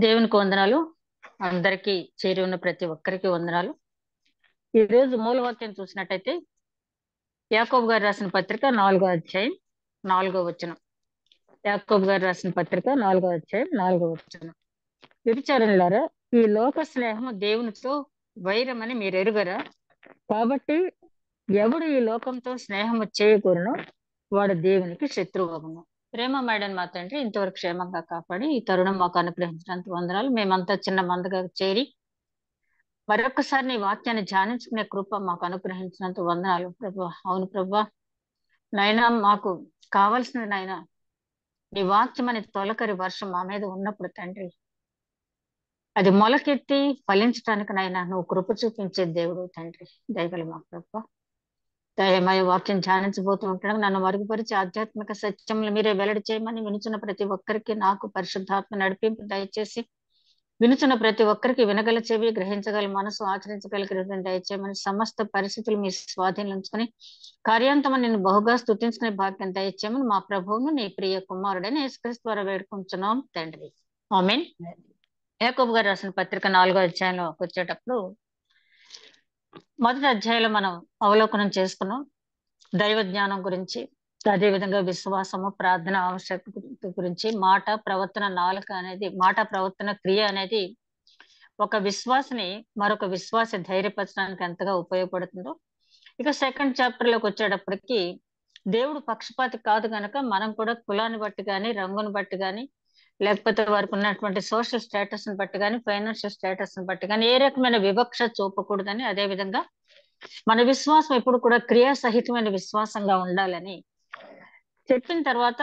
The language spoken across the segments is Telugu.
దేవునికి వందనాలు. అందరికీ చేరి ఉన్న ప్రతి ఒక్కరికి వందనాలు. ఈ రోజు మూలవాక్యం చూసినట్టయితే యాకోబు గారు రాసిన పత్రిక 4వ అధ్యాయం 4వ వచనం. యాకోబు గారు రాసిన పత్రిక 4వ అధ్యాయం 4వ వచనం. వ్యభిచారులారా, ఈ లోక స్నేహము దేవునితో వైరమని మీరు ఎరుగరా? కాబట్టి ఎవడు ఈ లోకంతో స్నేహము చేయకూడనో వాడు దేవునికి శత్రువగును. ప్రేమ మేడం మా తండ్రి ఇంతవరకు క్షేమంగా కాపాడి ఈ తరుణం మాకు అనుగ్రహించినంత వందనాలు. మేమంతా చిన్న మందగా చేరి మరొకసారి నీ వాక్యాన్ని ధ్యానించుకునే కృప మాకు అనుగ్రహించినంత వందనాలు ప్రభా. అవును ప్రభా, నైనా మాకు కావలసింది నాయనా నీ వాక్యం అనే తొలకరి వర్షం మా మీద ఉన్నప్పుడు తండ్రి, అది మొలకెత్తి ఫలించడానికి నాయనా నువ్వు కృప చూపించే దేవుడు తండ్రి. దయగల మా ప్రభా, దయమయ వాక్యం ధ్యానించబోతూ ఉంటాను. నన్ను మరుగుపరిచి ఆధ్యాత్మిక సత్యములు మీరే వెల్లడి చేయమని వినుచున్న ప్రతి ఒక్కరికి నాకు పరిశుద్ధాత్మ నడిపింపు దయచేసి వినుచున్న ప్రతి ఒక్కరికి వినగల చెవి, గ్రహించగల మనసు, ఆచరించగల హృదయం దయచేయమని సమస్త పరిస్థితులు మీ స్వాధీనం ఉంచుకొని కార్యాంతమని నేను బహుగా స్తుతించుకునే భాగ్యం దయచేయమని మా ప్రభువును నీ ప్రియ కుమారుడైన యేసుక్రీస్తు ద్వారా వేడుకుంటున్నాం తండ్రి. ఆమేన్. యాకోబు గారు రాసిన పత్రిక 4వ అధ్యాయంలోకి వచ్చేటప్పుడు మొదటి అధ్యాయంలో మనం అవలోకనం చేసుకున్నాం దైవ జ్ఞానం గురించి, అదే విధంగా విశ్వాసము, ప్రార్థన ఆవశ్యకత గురించి, మాట ప్రవర్తన నాలుక అనేది, మాట ప్రవర్తన క్రియ అనేది ఒక విశ్వాసని మరొక విశ్వాస ధైర్యపరచడానికి ఎంతగా ఉపయోగపడుతుందో. ఇక సెకండ్ చాప్టర్ లోకి వచ్చేటప్పటికి దేవుడు పక్షపాతి కాదు గనక మనం కూడా కులాన్ని బట్టి కానీ, రంగుని బట్టి కానీ, లేకపోతే వారికి ఉన్నటువంటి సోషల్ స్టేటస్ ని బట్టి కానీ, ఫైనాన్షియల్ స్టేటస్ ని బట్టి కానీ ఏ రకమైన వివక్ష చూపకూడదని, అదే విధంగా మన విశ్వాసం ఎప్పుడు కూడా క్రియాసహితమైన విశ్వాసంగా ఉండాలని చెప్పిన తర్వాత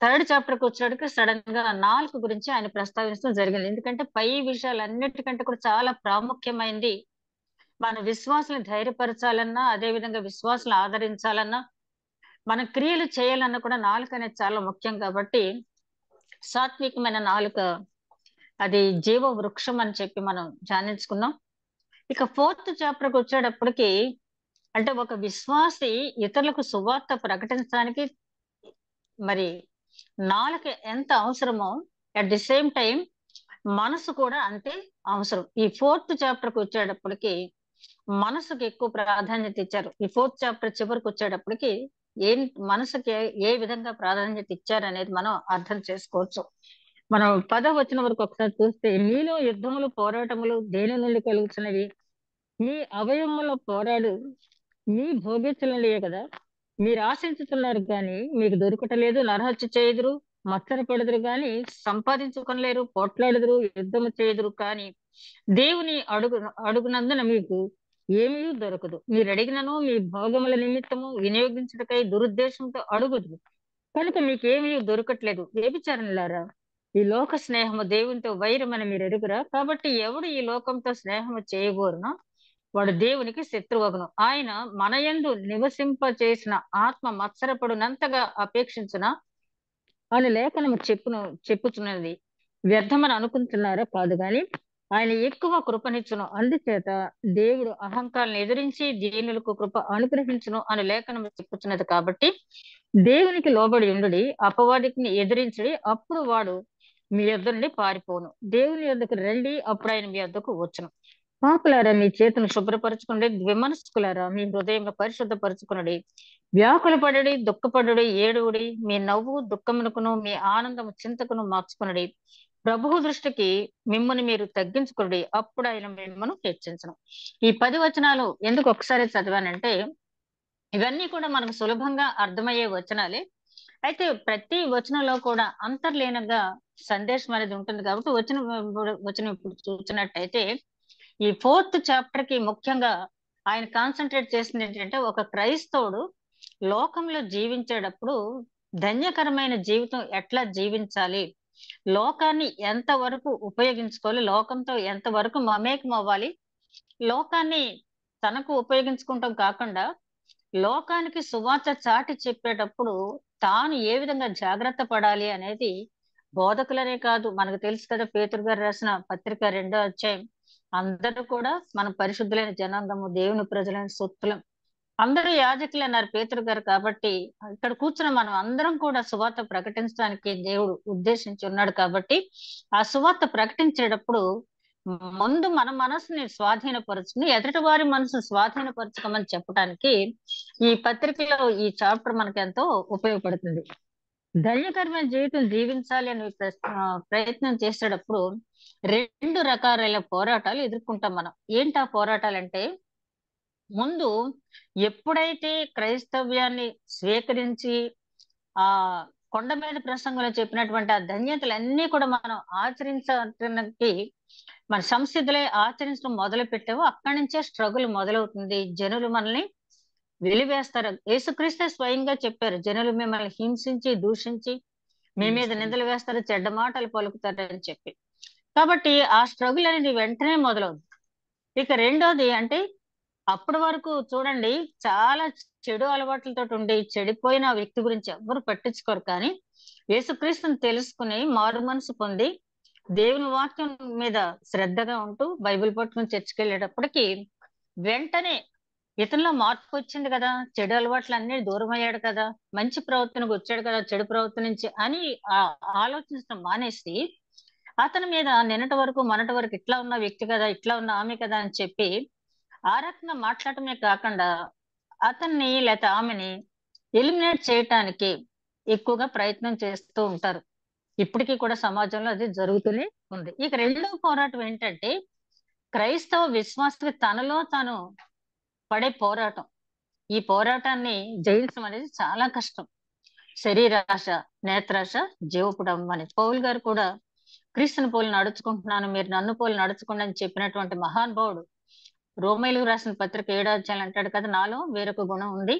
థర్డ్ చాప్టర్కి వచ్చేటికి సడన్ గా నాలుక గురించి ఆయన ప్రస్తావించడం జరిగింది. ఎందుకంటే పై విషయాలన్నిటికంటే కూడా చాలా ప్రాముఖ్యమైనది మన విశ్వాసాలను ధైర్యపరచాలన్నా, అదే విధంగా విశ్వాసాలను ఆదరించాలన్నా, మన క్రియలు చేయాలన్నా కూడా నాలుక అనేది చాలా ముఖ్యం. కాబట్టి సాత్వికమైన నాలుక అది జీవ వృక్షం అని చెప్పి మనం ధ్యానించుకున్నాం. ఇక ఫోర్త్ చాప్టర్కి వచ్చేటప్పటికి అంటే ఒక విశ్వాసి ఇతరులకు సువార్త ప్రకటించడానికి మరి నాలుక ఎంత అవసరమో అట్ ది సేమ్ టైం మనసు కూడా అంతే అవసరం. ఈ ఫోర్త్ చాప్టర్కి వచ్చేటప్పటికి మనసుకి ఎక్కువ ప్రాధాన్యత ఇచ్చారు. ఈ ఫోర్త్ చాప్టర్ చివరికి వచ్చేటప్పటికి ఏం మనసుకి ఏ విధంగా ప్రాధాన్యత ఇచ్చారు అనేది మనం అర్థం చేసుకోవచ్చు. మనం 10వ వచనం వరకు ఒకసారి చూస్తే, మీలో యుద్ధములు పోరాటములు దేని నుండి కలుగుతున్నవి? మీ అవయవములో పోరాడు మీ భోగించలేయే కదా. మీరు ఆశించుతున్నారు కానీ మీకు దొరకటలేదు, నరహత్య చేయుదురు, మత్సరపడుదురు కానీ సంపాదించుకొనలేరు, పోట్లాడుదురు, యుద్ధము చేయుదురు కానీ దేవుని అడుగునందున మీకు ఏమీ దొరకదు. మీరు అడిగినను మీ భోగముల నిమిత్తము వినియోగించుటకై దురుద్దేశంతో అడుగుదురు, కనుక మీకేమీ దొరకట్లేదు. వ్యభిచారులారా, ఈ లోక స్నేహము దేవునితో వైరమని మీరు ఎరుగురా? కాబట్టి ఎవడు ఈ లోకంతో స్నేహము చేయగోరునో వాడు దేవునికి శత్రువగును. ఆయన మన యందు నివసింప చేసిన ఆత్మ మత్సరపడునంతగా అపేక్షించున అని లేఖనము చెప్పుచున్నది. వ్యర్థమని అనుకుంటున్నారా? కాదు గాని ఆయన ఎక్కువ కృపనిచ్చును. అందుచేత దేవుడు అహంకారాన్ని ఎదిరించి దీనులకు కృప అనుగ్రహించును అని లేఖనము చెప్పుచున్నది. కాబట్టి దేవునికి లోబడి ఉండుడి, అపవాదికి ఎదిరించుడి, అప్పుడు వాడు మీ యొద్ద నుండి పారిపోను. దేవుని యొద్దకు రండి, అప్పుడు ఆయన మీ యొద్దకు వచ్చును. పాపులారా, మీ చేతును శుభ్రపరచుకుని, ద్విమనస్కులారా మీ హృదయంలో పరిశుద్ధపరచుకునడి. వ్యాకుల పడడి, దుఃఖపడుడి, ఏడువుడి, మీ నవ్వు దుఃఖమునకును మీ ఆనందము చింతకును మార్చుకునడి. ప్రభువు దృష్టికి మిమ్మల్ని మీరు తగ్గించుకునడి, అప్పుడు ఆయన మిమ్మల్ని హెచ్చించను. ఈ 10 వచనాలు ఎందుకు ఒకసారి చదివానంటే, ఇవన్నీ కూడా మనకు సులభంగా అర్థమయ్యే వచనాలే. అయితే ప్రతి వచనంలో కూడా అంతర్లీనంగా సందేశం అనేది ఉంటుంది. కాబట్టి వచనం ఇప్పుడు చూసినట్టయితే ఈ ఫోర్త్ చాప్టర్ కి ముఖ్యంగా ఆయన కాన్సన్ట్రేట్ చేసింది ఏంటంటే, ఒక క్రైస్తవుడు లోకంలో జీవించేటప్పుడు ధన్యకరమైన జీవితం ఎట్లా జీవించాలి, లోకాన్ని ఎంత వరకు ఉపయోగించుకోవాలి, లోకంతో ఎంత వరకు మమేకం అవ్వాలి, లోకాన్ని తనకు ఉపయోగించుకుంటాం కాకుండా లోకానికి సువార్త చాటి చెప్పేటప్పుడు తాను ఏ విధంగా జాగ్రత్త పడాలి అనేది బోధకులనే కాదు, మనకు తెలుసు కదా, పేతురు గారు రాసిన పత్రిక 2వ అధ్యాయం, అందరూ కూడా మనం పరిశుద్ధులైన జనాంగము, దేవుని ప్రజలైన సొత్తులం, అందరూ యాజకులు అన్నారు పేతురు గారు. కాబట్టి ఇక్కడ కూర్చున్న మనం అందరం కూడా సువార్త ప్రకటించడానికి దేవుడు ఉద్దేశించి ఉన్నాడు కాబట్టి, ఆ సువార్త ప్రకటించేటప్పుడు ముందు మన మనసుని స్వాధీనపరుచుకుని ఎదుటి వారి మనసును స్వాధీనపరచుకోమని చెప్పడానికి ఈ పత్రికలో ఈ చాప్టర్ మనకెంతో ఉపయోగపడుతుంది. ధన్యకరమైన జీవితం జీవించాలి అని ప్రయత్నం చేసేటప్పుడు 2 రకాలైన పోరాటాలు ఎదుర్కొంటాం మనం. ఏంటి ఆ పోరాటాలంటే, ముందు ఎప్పుడైతే క్రైస్తవ్యాన్ని స్వీకరించి ఆ కొండ మీద ప్రసంగంలో చెప్పినటువంటి ఆ ధన్యతలన్నీ కూడా మనం ఆచరించడానికి మన సంసిద్ధులై ఆచరించడం మొదలు పెట్టావో అక్కడి నుంచే స్ట్రగుల్ మొదలవుతుంది. జనులు మనల్ని వెలివేస్తారు. యేసుక్రీస్తే స్వయంగా చెప్పారు, జనులు మిమ్మల్ని హింసించి దూషించి మీ మీద నిందలు వేస్తారు, చెడ్డ మాటలు పలుకుతారు అని చెప్పి. కాబట్టి ఆ స్ట్రగుల్ అనేది వెంటనే మొదలవుతుంది. ఇక రెండోది అంటే, అప్పటి వరకు చూడండి చాలా చెడు అలవాట్లతో ఉండి చెడిపోయిన వ్యక్తి గురించి ఎవ్వరు పట్టించుకోరు. కానీ యేసుక్రీస్తుని తెలుసుకుని మారు మనసు పొంది దేవుని వాక్యం మీద శ్రద్ధగా ఉంటూ బైబిల్ పట్టుకుని చర్చికి వెళ్ళేటప్పటికి వెంటనే ఇతనిలో మార్పు వచ్చింది కదా, చెడు అలవాట్లు అన్ని దూరం అయ్యాడు కదా, మంచి ప్రవర్తనకు వచ్చాడు కదా చెడు ప్రవర్తన నుంచి అని ఆలోచించడం మానేసి, అతని మీద నిన్నటి వరకు మొన్నటి వరకు ఇట్లా ఉన్న వ్యక్తి కదా, ఇట్లా ఉన్న ఆమె కదా అని చెప్పి ఆ రకంగా మాట్లాడటమే కాకుండా అతన్ని లేక ఆమెని ఎలిమినేట్ చేయటానికి ఎక్కువగా ప్రయత్నం చేస్తూ ఉంటారు. ఇప్పటికీ కూడా సమాజంలో అది జరుగుతూనే ఉంది. ఇక రెండవ పోరాటం ఏంటంటే, క్రైస్తవ విశ్వాసకి తనలో తాను పడే పోరాటం. ఈ పోరాటాన్ని జయించడం అనేది చాలా కష్టం. శరీరాశ, నేత్రాశ, జీవపుడం అని పౌలు గారు కూడా క్రీస్తుని పోలి నడుచుకుంటున్నాను, మీరు నన్ను పోలి నడుచుకోండి అని చెప్పినటువంటి మహానుభావుడు. రోమేలుకు రాసిన పత్రిక 7వ అధ్యాయం అంటాడు కదా, నాలో వేరొక గుణం ఉంది,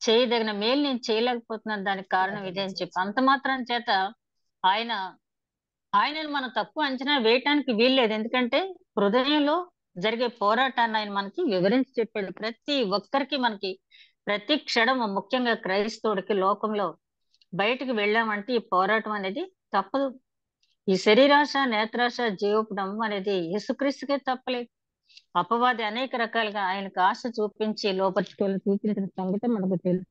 చేయదగిన మేలు నేను చేయలేకపోతున్నాను, దానికి కారణం ఇదే అని చెప్పి. అంత మాత్రం చేత ఆయన ఆయనను మనం తక్కువ అంచనా వేయటానికి వీల్లేదు. ఎందుకంటే హృదయంలో జరిగే పోరాటాన్ని ఆయన మనకి వివరించి చెప్పాడు. ప్రతి ఒక్కరికి మనకి ప్రతి క్షణం, ముఖ్యంగా క్రైస్తవుడికి లోకంలో బయటికి వెళ్ళామంటే ఈ పోరాటం అనేది తప్పదు. ఈ శరీరాశ, నేత్రాశ, జీవపుడం అనేది యేసుక్రీస్తుకే తప్పలేదు. అపవాది అనేక రకాలుగా ఆయనకు ఆశ చూపించి లోపరుచుకోవాలని చూపించిన సంగతి మనకు తెలుసు.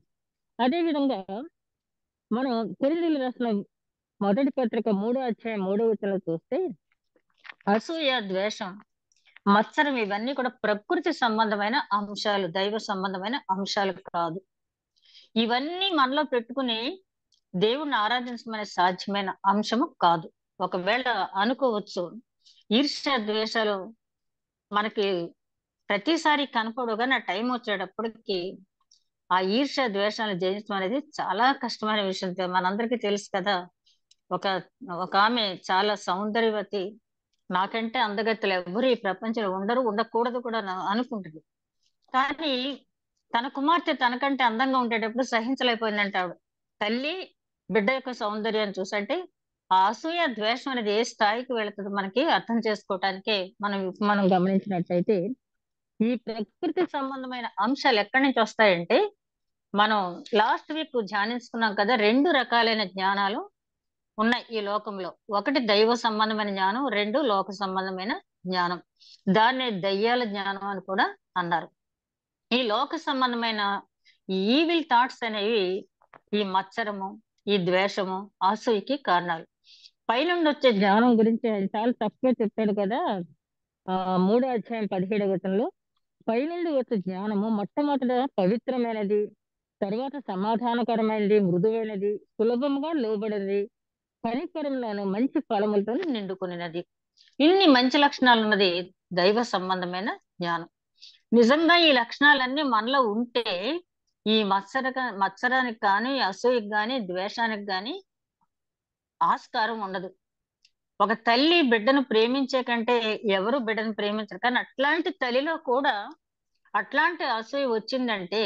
అదే విధంగా మనం కొరింథీయులకు రాసిన మొదటి పత్రిక 3వ అధ్యాయం 3వ వచనంలో చూస్తే, అసూయ, ద్వేషం, మత్సరం ఇవన్నీ కూడా ప్రకృతి సంబంధమైన అంశాలు, దైవ సంబంధమైన అంశాలు కాదు. ఇవన్నీ మనలో పెట్టుకుని దేవుణ్ణి ఆరాధించమనే సాధ్యమైన అంశము కాదు. ఒకవేళ అనుకోవచ్చు, ఈర్ష్య ద్వేషాలు మనకి ప్రతిసారి కనపడవు, కానీ ఆ టైం వచ్చేటప్పటికి ఆ ఈర్ష్య ద్వేషాలను జయించడం అనేది చాలా కష్టమైన విషయం. మనందరికీ తెలుసు కదా, ఒక ఒక ఆమె చాలా సౌందర్యవతి, నాకంటే అందగత్తెలు ఎవ్వరు ఈ ప్రపంచంలో ఉండరు, ఉండకూడదు కూడా అనుకుంటుంది. కానీ తన కుమార్తె తనకంటే అందంగా ఉండేటప్పుడు సహించలేకపోయిందంట ఆవిడ. తల్లి బిడ్డ యొక్క సౌందర్యాన్ని చూసంటే ఆ అసూయ ద్వేషం అనేది ఏ స్థాయికి వెళుతుందో మనకి అర్థం చేసుకోవటానికే మనం గమనించినట్లయితే, ఈ ప్రకృతి సంబంధమైన అంశాలు ఎక్కడి నుంచి వస్తాయంటే, మనం లాస్ట్ వీక్ ధ్యానించుకున్నాం కదా, 2 రకాలైన జ్ఞానాలు ఉన్నాయి ఈ లోకంలో. ఒకటి దైవ సంబంధమైన జ్ఞానం, 2 లోక సంబంధమైన జ్ఞానం. దాన్ని దయ్యాల జ్ఞానం అని కూడా అన్నారు. ఈ లోక సంబంధమైన ఈవిల్ థాట్స్ అనేవి ఈ మత్సరము, ఈ ద్వేషము, అసూయకి కారణాలు. పైనుండి వచ్చే జ్ఞానం గురించి ఆయన చాలా తక్కువ చెప్పాడు కదా. 3వ అధ్యాయం 17వ వచనంలో, పైనుండి వచ్చే జ్ఞానము మొట్టమొదట పవిత్రమైనది, తర్వాత సమాధానకరమైనది, మృదువైనది, సులభంగా లోబడినది, కనికరంలోను మంచి ఫలములతో నిండుకున్నది. ఇన్ని మంచి లక్షణాలు ఉన్నది దైవ సంబంధమైన జ్ఞానం. నిజంగా ఈ లక్షణాలన్నీ మనలో ఉంటే ఈ మత్సరానికి కానీ, అసూయకి కానీ, ద్వేషానికి కానీ ఆస్కారం ఉండదు. ఒక తల్లి బిడ్డను ప్రేమించే కంటే ఎవరు బిడ్డను ప్రేమించరు. కానీ అట్లాంటి తల్లిలో కూడా అట్లాంటి అసూయ వచ్చిందంటే,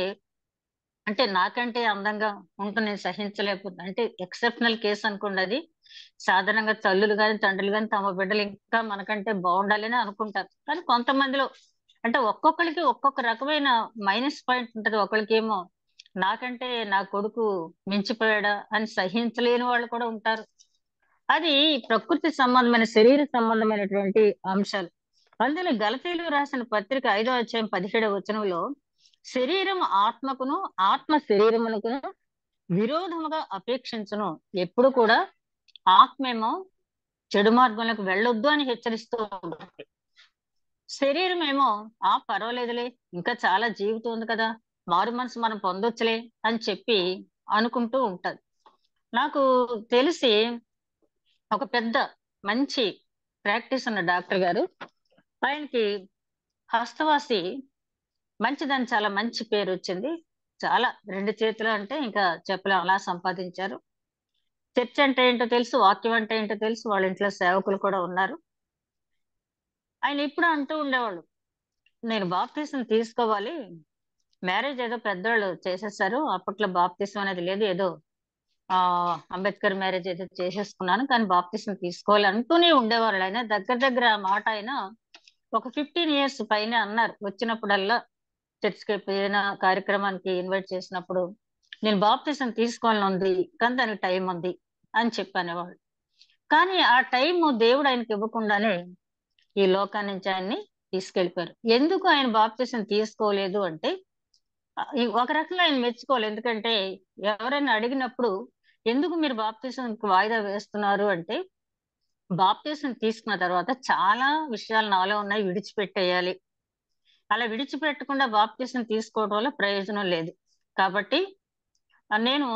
అంటే నాకంటే అందంగా ఉంటూ నేను సహించలేకపోతున్నా అంటే ఎక్సెప్షనల్ కేసు అనుకోండి అది. సాధారణంగా తల్లులు గాని తండ్రులు గాని తమ బిడ్డలు ఇంకా మనకంటే బాగుండాలని అనుకుంటారు. కానీ కొంతమందిలో అంటే ఒక్కొక్కరికి ఒక్కొక్క రకమైన మైనస్ పాయింట్ ఉంటది. ఒకరికేమో నాకంటే నా కొడుకు మించిపోయాడా అని సహించలేని వాళ్ళు కూడా ఉంటారు. అది ప్రకృతి సంబంధమైన, శరీర సంబంధమైనటువంటి అంశాలు. అందులో గలతీయులకు రాసిన పత్రిక 5వ అధ్యాయం 17వ వచనంలో, శరీరం ఆత్మకును, ఆత్మ శరీరమునకును విరోధముగా అపేక్షించును. ఎప్పుడు కూడా ఆత్మేమో చెడు మార్గంలోకి వెళ్ళొద్దు అని హెచ్చరిస్తూ ఉంటుంది. శరీరం ఏమో పర్వాలేదులే, ఇంకా చాలా జీవితం ఉంది కదా, మారు మనసు మనం పొందొచ్చులే అని చెప్పి అనుకుంటూ ఉంటది. నాకు తెలిసి ఒక పెద్ద మంచి ప్రాక్టీస్ ఉన్న డాక్టర్ గారు, ఆయనకి హస్తవాసి మంచిదని చాలా మంచి పేరు వచ్చింది. చాలా 2 చేతులు అంటే ఇంకా చెప్పలేం, అలా సంపాదించారు. చర్చ్ అంటే ఏంటో తెలుసు, వాక్యం అంటే ఏంటో తెలుసు. వాళ్ళ ఇంట్లో సేవకులు కూడా ఉన్నారు. ఆయన ఎప్పుడు అంటూ ఉండేవాళ్ళు, నేను బాప్తీసం తీసుకోవాలి. మ్యారేజ్ ఏదో పెద్దోళ్ళు చేసేసారు. అప్పట్లో బాప్తీసం అనేది లేదు. ఏదో అంబేద్కర్ మ్యారేజ్ ఏదో చేసేసుకున్నాను, కానీ బాప్తీసం తీసుకోవాలి అంటూనే ఉండేవారు. ఆయన దగ్గర దగ్గర ఆ మాట ఆయన ఒక 15 ఇయర్స్ పైన అన్నారు. వచ్చినప్పుడల్లా చర్చ్‌కి ఏదైనా కార్యక్రమానికి ఇన్వైట్ చేసినప్పుడు, నేను బాప్తీసం తీసుకోవాలని ఉంది, కానీ దానికి టైం ఉంది అని చెప్పి అనేవాళ్ళు. కానీ ఆ టైము దేవుడు ఆయనకి ఇవ్వకుండానే ఈ లోకాన్ని నుంచి ఆయన్ని తీసుకెళ్ళిపోయారు. ఎందుకు ఆయన బాప్తీసం తీసుకోలేదు అంటే, ఈ ఒక రకంగా ఆయన మెచ్చుకోవాలి. ఎందుకంటే ఎవరైనా అడిగినప్పుడు ఎందుకు మీరు బాప్తీసంకి వాయిదా వేస్తున్నారు అంటే, బాప్తీసం తీసుకున్న తర్వాత చాలా విషయాలు నాలో ఉన్నాయి, విడిచిపెట్టేయాలి. అలా విడిచిపెట్టకుండా బాప్తీసం తీసుకోవడం వల్ల ప్రయోజనం లేదు. కాబట్టి నేను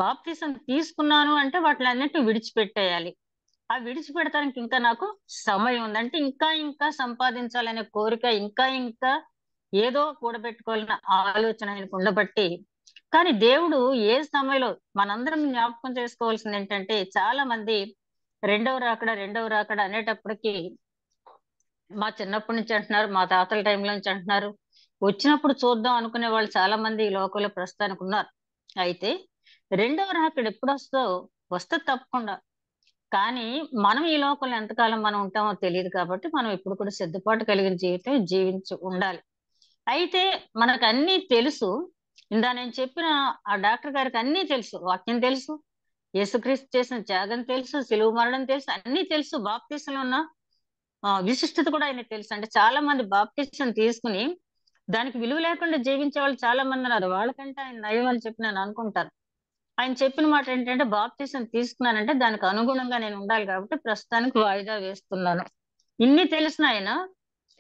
బాప్తీసం తీసుకున్నాను అంటే వాటిలన్నిటిని విడిచిపెట్టేయాలి. ఆ విడిచిపెడతానికి ఇంకా నాకు సమయం ఉంది. అంటే ఇంకా ఇంకా సంపాదించాలనే కోరిక, ఇంకా ఇంకా ఏదో కూడబెట్టుకోవాలన్న ఆలోచన ఆయనకు ఉండబట్టి, కానీ దేవుడు ఏ సమయంలో మనందరం జ్ఞాపకం చేసుకోవాల్సింది ఏంటంటే, చాలా మంది రెండవ రాకడ అనేటప్పటికి మా చిన్నప్పటి నుంచి అంటున్నారు, మా తాతల టైంలో నుంచి అంటున్నారు. వచ్చినప్పుడు చూద్దాం అనుకునే వాళ్ళు చాలా మంది ఈ లోకంలో ప్రస్తుతానికి ఉన్నారు. అయితే రెండవ రాకడ ఎప్పుడొస్తదో, వస్తది తప్పకుండా. కానీ మనం ఈ లోకంలో ఎంతకాలం మనం ఉంటామో తెలీదు కాబట్టి, మనం ఎప్పుడు కూడా సిద్ధపాటు కలిగిన జీవితం జీవించి ఉండాలి. అయితే మనకన్నీ తెలుసు. నేను చెప్పిన ఆ డాక్టర్ గారికి అన్నీ తెలుసు. వాక్యం తెలుసు, యేసుక్రీస్తు చేసిన త్యాగం తెలుసు, సిలువ మరణం తెలుసు, అన్నీ తెలుసు. బాప్తీసంలో ఉన్న విశిష్టత కూడా ఆయనకు తెలుసు. అంటే చాలా మంది బాప్తీసం తీసుకుని దానికి విలువ లేకుండా జీవించే వాళ్ళు చాలా మంది ఉన్నారు. వాళ్ళకంటే ఆయన నయం అని చెప్పి నేను అనుకుంటాను. ఆయన చెప్పిన మాట ఏంటంటే, బాప్తీసం తీసుకున్నానంటే దానికి అనుగుణంగా నేను ఉండాలి కాబట్టి ప్రస్తుతానికి వాయిదా వేస్తున్నాను. ఇన్ని తెలిసిన ఆయన,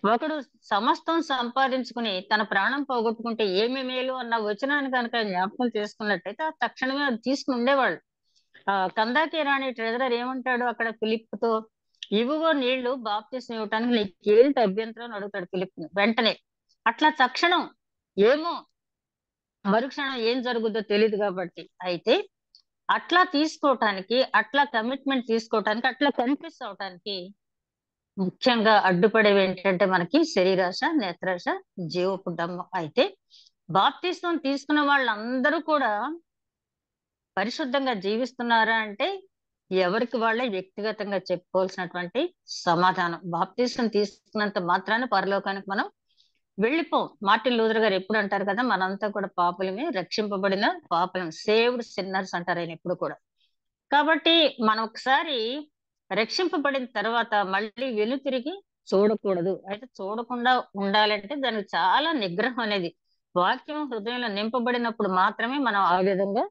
ఒకడు సమస్తం సంపాదించుకుని తన ప్రాణం పోగొట్టుకుంటే ఏమి మేలు అన్న వచనాన్ని కనుక జ్ఞాపకం చేసుకున్నట్టయితే ఆ తక్షణమే అది తీసుకుని ఉండేవాళ్ళు. కందాకి రాణి ట్రెజరర్ ఏమంటాడు అక్కడ ఫిలిప్‌తో, ఇవిగో నీళ్లు, బాప్తీసం ఇవ్వటానికి నీకేంటి అభ్యంతరం అని అడుగుతాడు ఫిలిప్‌ని వెంటనే. అట్లా తక్షణం, ఏమో మరుక్షణం ఏం జరుగుద్దో తెలీదు కాబట్టి. అయితే అట్లా తీసుకోవటానికి, అట్లా కమిట్మెంట్ తీసుకోవటానికి, అట్లా కన్ఫ్యూస్ అవ్వటానికి ముఖ్యంగా అడ్డుపడేవి ఏంటంటే మనకి శరీరాశ, నేత్రాశ, జీవపు డమ్ము. అయితే బాప్తిస్మం తీసుకున్న వాళ్ళందరూ కూడా పరిశుద్ధంగా జీవిస్తున్నారా అంటే, ఎవరికి వాళ్ళే వ్యక్తిగతంగా చెప్పుకోవాల్సినటువంటి సమాధానం. బాప్తిస్మం తీసుకున్నంత మాత్రాన పరలోకానికి మనం వెళ్ళిపోం. మార్టిన్ లూథర్ గారు ఎప్పుడు అంటారు కదా, మనంతా కూడా పాపులమే, రక్షింపబడిన పాపులం, సేవ్డ్ సిన్నర్స్ అంటారు ఆయన ఎప్పుడు కూడా. కాబట్టి మనం ఒకసారి రక్షింపబడిన తర్వాత మళ్ళీ వెనుతిరిగి చూడకూడదు. అయితే చూడకుండా ఉండాలంటే దానికి చాలా నిగ్రహం అనేది, వాక్యం హృదయంలో నింపబడినప్పుడు మాత్రమే మనం ఆ విధంగా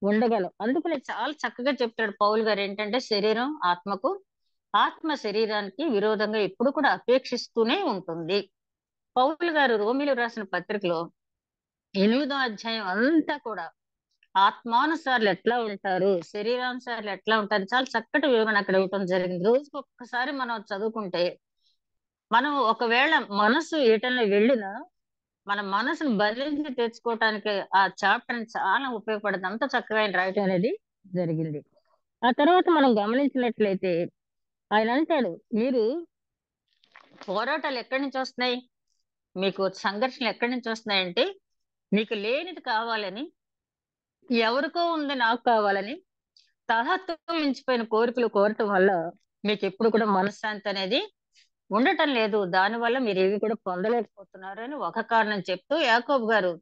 ఉండగలం. అందుకనే చాలా చక్కగా చెప్తాడు పౌలు గారు ఏంటంటే, శరీరం ఆత్మకు, ఆత్మ శరీరానికి విరోధంగా ఎప్పుడు కూడా అపేక్షిస్తూనే ఉంటుంది. పౌలు గారు రోమిలకు రాసిన పత్రికలో 8వ అధ్యాయం అంతా కూడా ఆత్మానుసారులు ఎట్లా ఉంటారు, శరీరానుసారులు ఎట్లా ఉంటారు, చాలా చక్కటి వివరణ అక్కడ ఇవ్వటం జరిగింది. రోజుకి ఒక్కసారి మనం చదువుకుంటే, మనం ఒకవేళ మనసు ఎటన్నా వెళ్ళినా మన మనసును బదిలించి తెచ్చుకోవటానికి ఆ చాప్టర్ చాలా ఉపయోగపడుతుంది. అంత చక్కగా ఆయన రాయటం అనేది జరిగింది. ఆ తర్వాత మనం గమనించినట్లయితే ఆయన అంటాడు, మీరు పోరాటాలు ఎక్కడి నుంచి వస్తున్నాయి, మీకు సంఘర్షణలు ఎక్కడి నుంచి వస్తున్నాయంటే, మీకు లేనిది కావాలని, ఎవరికో ఉంది నాకు కావాలని తహత్తుకు మించిపోయిన కోరికలు కోరటం వల్ల మీకు ఎప్పుడు కూడా మనశ్శాంతి అనేది ఉండటం లేదు. దానివల్ల మీరు ఏవి కూడా పొందలేకపోతున్నారు అని ఒక కారణం చెప్తూ, యాకోబు గారు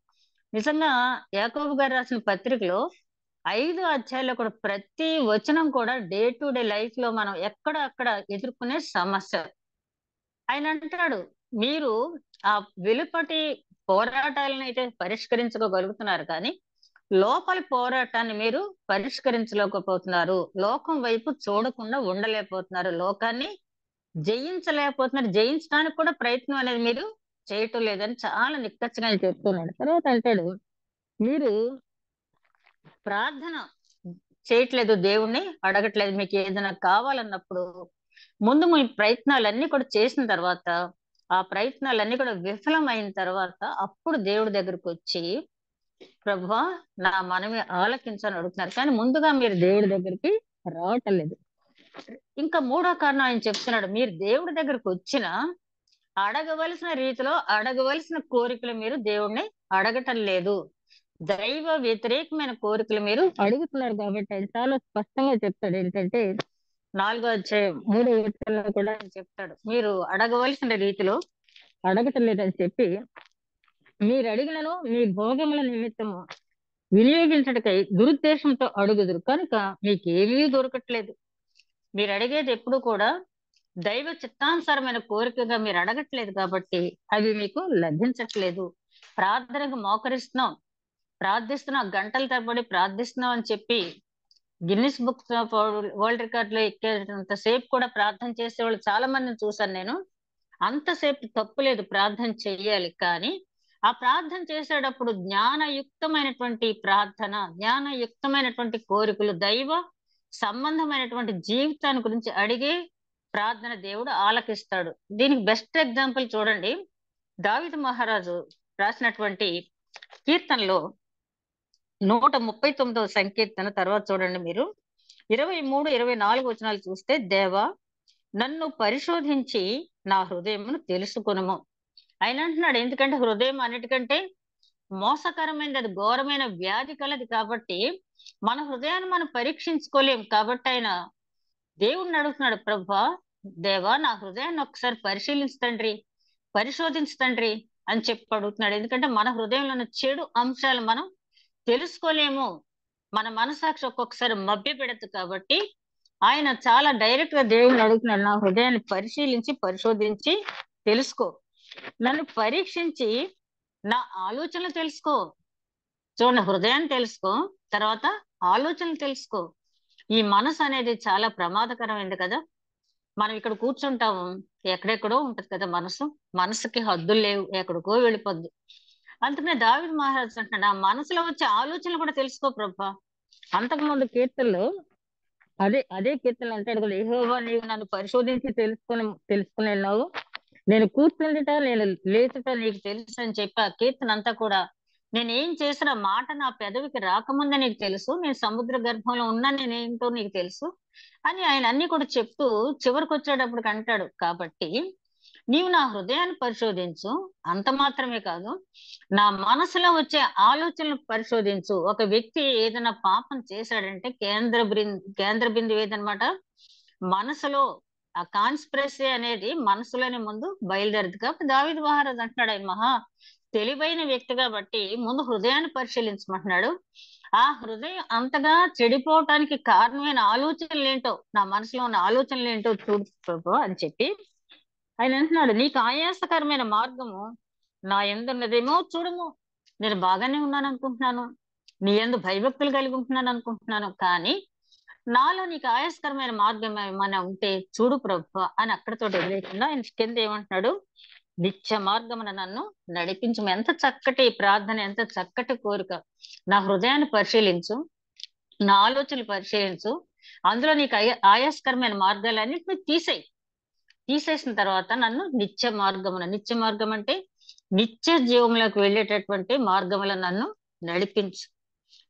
నిజంగా యాకోబు గారు రాసిన పత్రికలో 5 అధ్యాయాల్లో కూడా ప్రతి వచనం కూడా డే టు డే లైఫ్ లో మనం ఎక్కడ అక్కడ ఎదుర్కొనే సమస్య. ఆయన అంటాడు, మీరు ఆ వెలుపటి పోరాటాలను అయితే పరిష్కరించుకోగలుగుతున్నారు, కానీ లోపల పోరాటాన్ని మీరు పరిష్కరించలేకపోతున్నారు. లోకం వైపు చూడకుండా ఉండలేకపోతున్నారు. లోకాన్ని జయించలేకపోతున్నారు. జయించడానికి కూడా ప్రయత్నం అనేది మీరు చేయటం లేదని చాలా నిక్కచ్చిగా ఆయన చెప్తున్నాడు. తర్వాత అంటాడు, మీరు ప్రార్థన చేయట్లేదు, దేవుణ్ణి అడగట్లేదు. మీకు ఏదైనా కావాలన్నప్పుడు ముందు మీ ప్రయత్నాలన్నీ కూడా చేసిన తర్వాత, ఆ ప్రయత్నాలన్నీ కూడా విఫలమైన తర్వాత అప్పుడు దేవుడి దగ్గరకు వచ్చి, ప్రభువా నా మనవి ఆలకించని అడుగుతున్నారు. కానీ ముందుగా మీరు దేవుడి దగ్గరికి రావటం లేదు. ఇంకా మూడో కారణం ఆయన చెప్తున్నాడు, మీరు దేవుడి దగ్గరకు వచ్చిన అడగవలసిన రీతిలో అడగవలసిన కోరికలు మీరు దేవుణ్ణి అడగటం లేదు. దైవ వ్యతిరేకమైన కోరికలు మీరు అడుగుతున్నారు. కాబట్టి ఆయన చాలా స్పష్టంగా చెప్తాడు ఏంటంటే, 4వ అధ్యాయం 3వ వచనంలో కూడా ఆయన చెప్తాడు, మీరు అడగవలసిన రీతిలో అడగటం లేదని చెప్పి, మీరు అడిగినను మీ భోగముల నిమిత్తము వినియోగించటకై దురుద్దేశంతో అడుగుదురు కనుక మీకు ఏమీ దొరకట్లేదు. మీరు అడిగేది ఎప్పుడు కూడా దైవ చిత్తానుసారమైన కోరికగా మీరు అడగట్లేదు, కాబట్టి అవి మీకు లభించట్లేదు. ప్రార్థనకు మోకరిస్తున్నాం, ప్రార్థిస్తున్నాం, గంటల తరబడి ప్రార్థిస్తున్నాం అని చెప్పి గిన్నిస్ బుక్ వరల్డ్ రికార్డ్ లో ఎక్కేంత సేపు కూడా ప్రార్థన చేసే వాళ్ళు చాలా మందిని చూసాను నేను. అంతసేపు తప్పులేదు, ప్రార్థన చెయ్యాలి. కానీ ఆ ప్రార్థన చేసేటప్పుడు జ్ఞానయుక్తమైనటువంటి ప్రార్థన, జ్ఞానయుక్తమైనటువంటి కోరికలు, దైవ సంబంధమైనటువంటి జీవితాన్ని గురించి అడిగే ప్రార్థన దేవుడు ఆలకిస్తాడు. దీనికి బెస్ట్ ఎగ్జాంపుల్ చూడండి, దావీదు మహారాజు రాసినటువంటి కీర్తనలో 139వ సంకీర్తన తర్వాత చూడండి మీరు 23, 24 వచనాలు చూస్తే, దేవా నన్ను పరిశోధించి నా హృదయమును తెలుసుకొనుము. ఆయన అంటున్నాడు, ఎందుకంటే హృదయం అన్నిటికంటే మోసకరమైనది, అది ఘోరమైన వ్యాధి కలది. కాబట్టి మన హృదయాన్ని మనం పరీక్షించుకోలేం. కాబట్టి ఆయన దేవుణ్ణి అడుగుతున్నాడు, ప్రభా దేవా నా హృదయాన్ని ఒకసారి పరిశీలించండి, పరిశోధించండి అని చెప్పి అడుగుతున్నాడు. ఎందుకంటే మన హృదయంలో ఉన్న చెడు అంశాలు మనం తెలుసుకోలేము, మన మనసాక్షి ఒక్కొక్కసారి మభ్య పెడదు. కాబట్టి ఆయన చాలా డైరెక్ట్ గా దేవుణ్ణి అడుగుతున్నాడు, నా హృదయాన్ని పరిశీలించి పరిశోధించి తెలుసుకో, నన్ను పరీక్షించి నా ఆలోచనలు తెలుసుకో. చూడండి, హృదయాన్ని తెలుసుకో, తర్వాత ఆలోచనలు తెలుసుకో. ఈ మనసు అనేది చాలా ప్రమాదకరమైంది కదా. మనం ఇక్కడ కూర్చుంటాము, ఎక్కడెక్కడో ఉంటది కదా మనసు. మనసుకి హద్దులు లేవు, ఎక్కడికో వెళ్ళిపోద్ది. అందుకనే దావీదు మహారాజు అంటున్నాడు, ఆ మనసులో వచ్చే ఆలోచనలు కూడా తెలుసుకో ప్రభా. అంతకుముందు కీర్తనలో అదే కీర్తనలు అంటాడు కదా, యెహోవా నీవు నన్ను పరిశోధించి తెలుసుకునేన్నావు, నేను కూర్చుండుట నేను లేచుట నీకు తెలుసు అని చెప్పి ఆ కీర్తన అంతా కూడా, నేను ఏం చేసిన మాట నా పెదవికి రాకముందే నీకు తెలుసు, నేను సముద్ర గర్భంలో ఉన్నా నేనేంటో నీకు తెలుసు అని ఆయన అన్ని కూడా చెప్తూ చివరికి వచ్చేటప్పుడు అంటాడు, కాబట్టి నీవు నా హృదయాన్ని పరిశోధించు, అంత మాత్రమే కాదు నా మనసులో వచ్చే ఆలోచనలు పరిశోధించు. ఒక వ్యక్తి ఏదైనా పాపం చేశాడంటే కేంద్ర బిందువు ఏదనమాట, మనసులో. ఆ కాన్స్పిరసీ అనేది మనసులోనే ముందు బయలుదేరదు. కాబట్టి దావీదు మహారాజు అంటున్నాడు, ఆయన మహా తెలివైన వ్యక్తి కాబట్టి ముందు హృదయాన్ని పరిశీలించమంటున్నాడు. ఆ హృదయం అంతగా చెడిపోవటానికి కారణమైన ఆలోచనలు ఏంటో, నా మనసులో ఉన్న ఆలోచనలు ఏంటో చూడు ప్రభు అని చెప్పి ఆయన అంటున్నాడు, నీకు ఆయాసకరమైన మార్గము నా యందున్నదేమో చూడము. నేను బాగానే ఉన్నాను అనుకుంటున్నాను, నీ యందు భయభక్తులు కలిగి ఉంటున్నాను అనుకుంటున్నాను, కానీ నాలో నీకు ఆయాసకరమైన మార్గం ఏమైనా ఉంటే చూడు ప్రభు అని అక్కడితో వదిలేకుండా ఆయన కింద ఏమంటున్నాడు, నిత్య మార్గమున నన్ను నడిపించము. ఎంత చక్కటి ప్రార్థన, ఎంత చక్కటి కోరిక. నా హృదయాన్ని పరిశీలించు, నా ఆలోచనలు పరిశీలించు, అందులో నీకు ఆయాసకరమైన మార్గాలన్నింటినీ తీసేసిన తర్వాత నన్ను నిత్య మార్గం అంటే నిత్య జీవంలోకి వెళ్ళేటటువంటి మార్గములో నన్ను నడిపించు.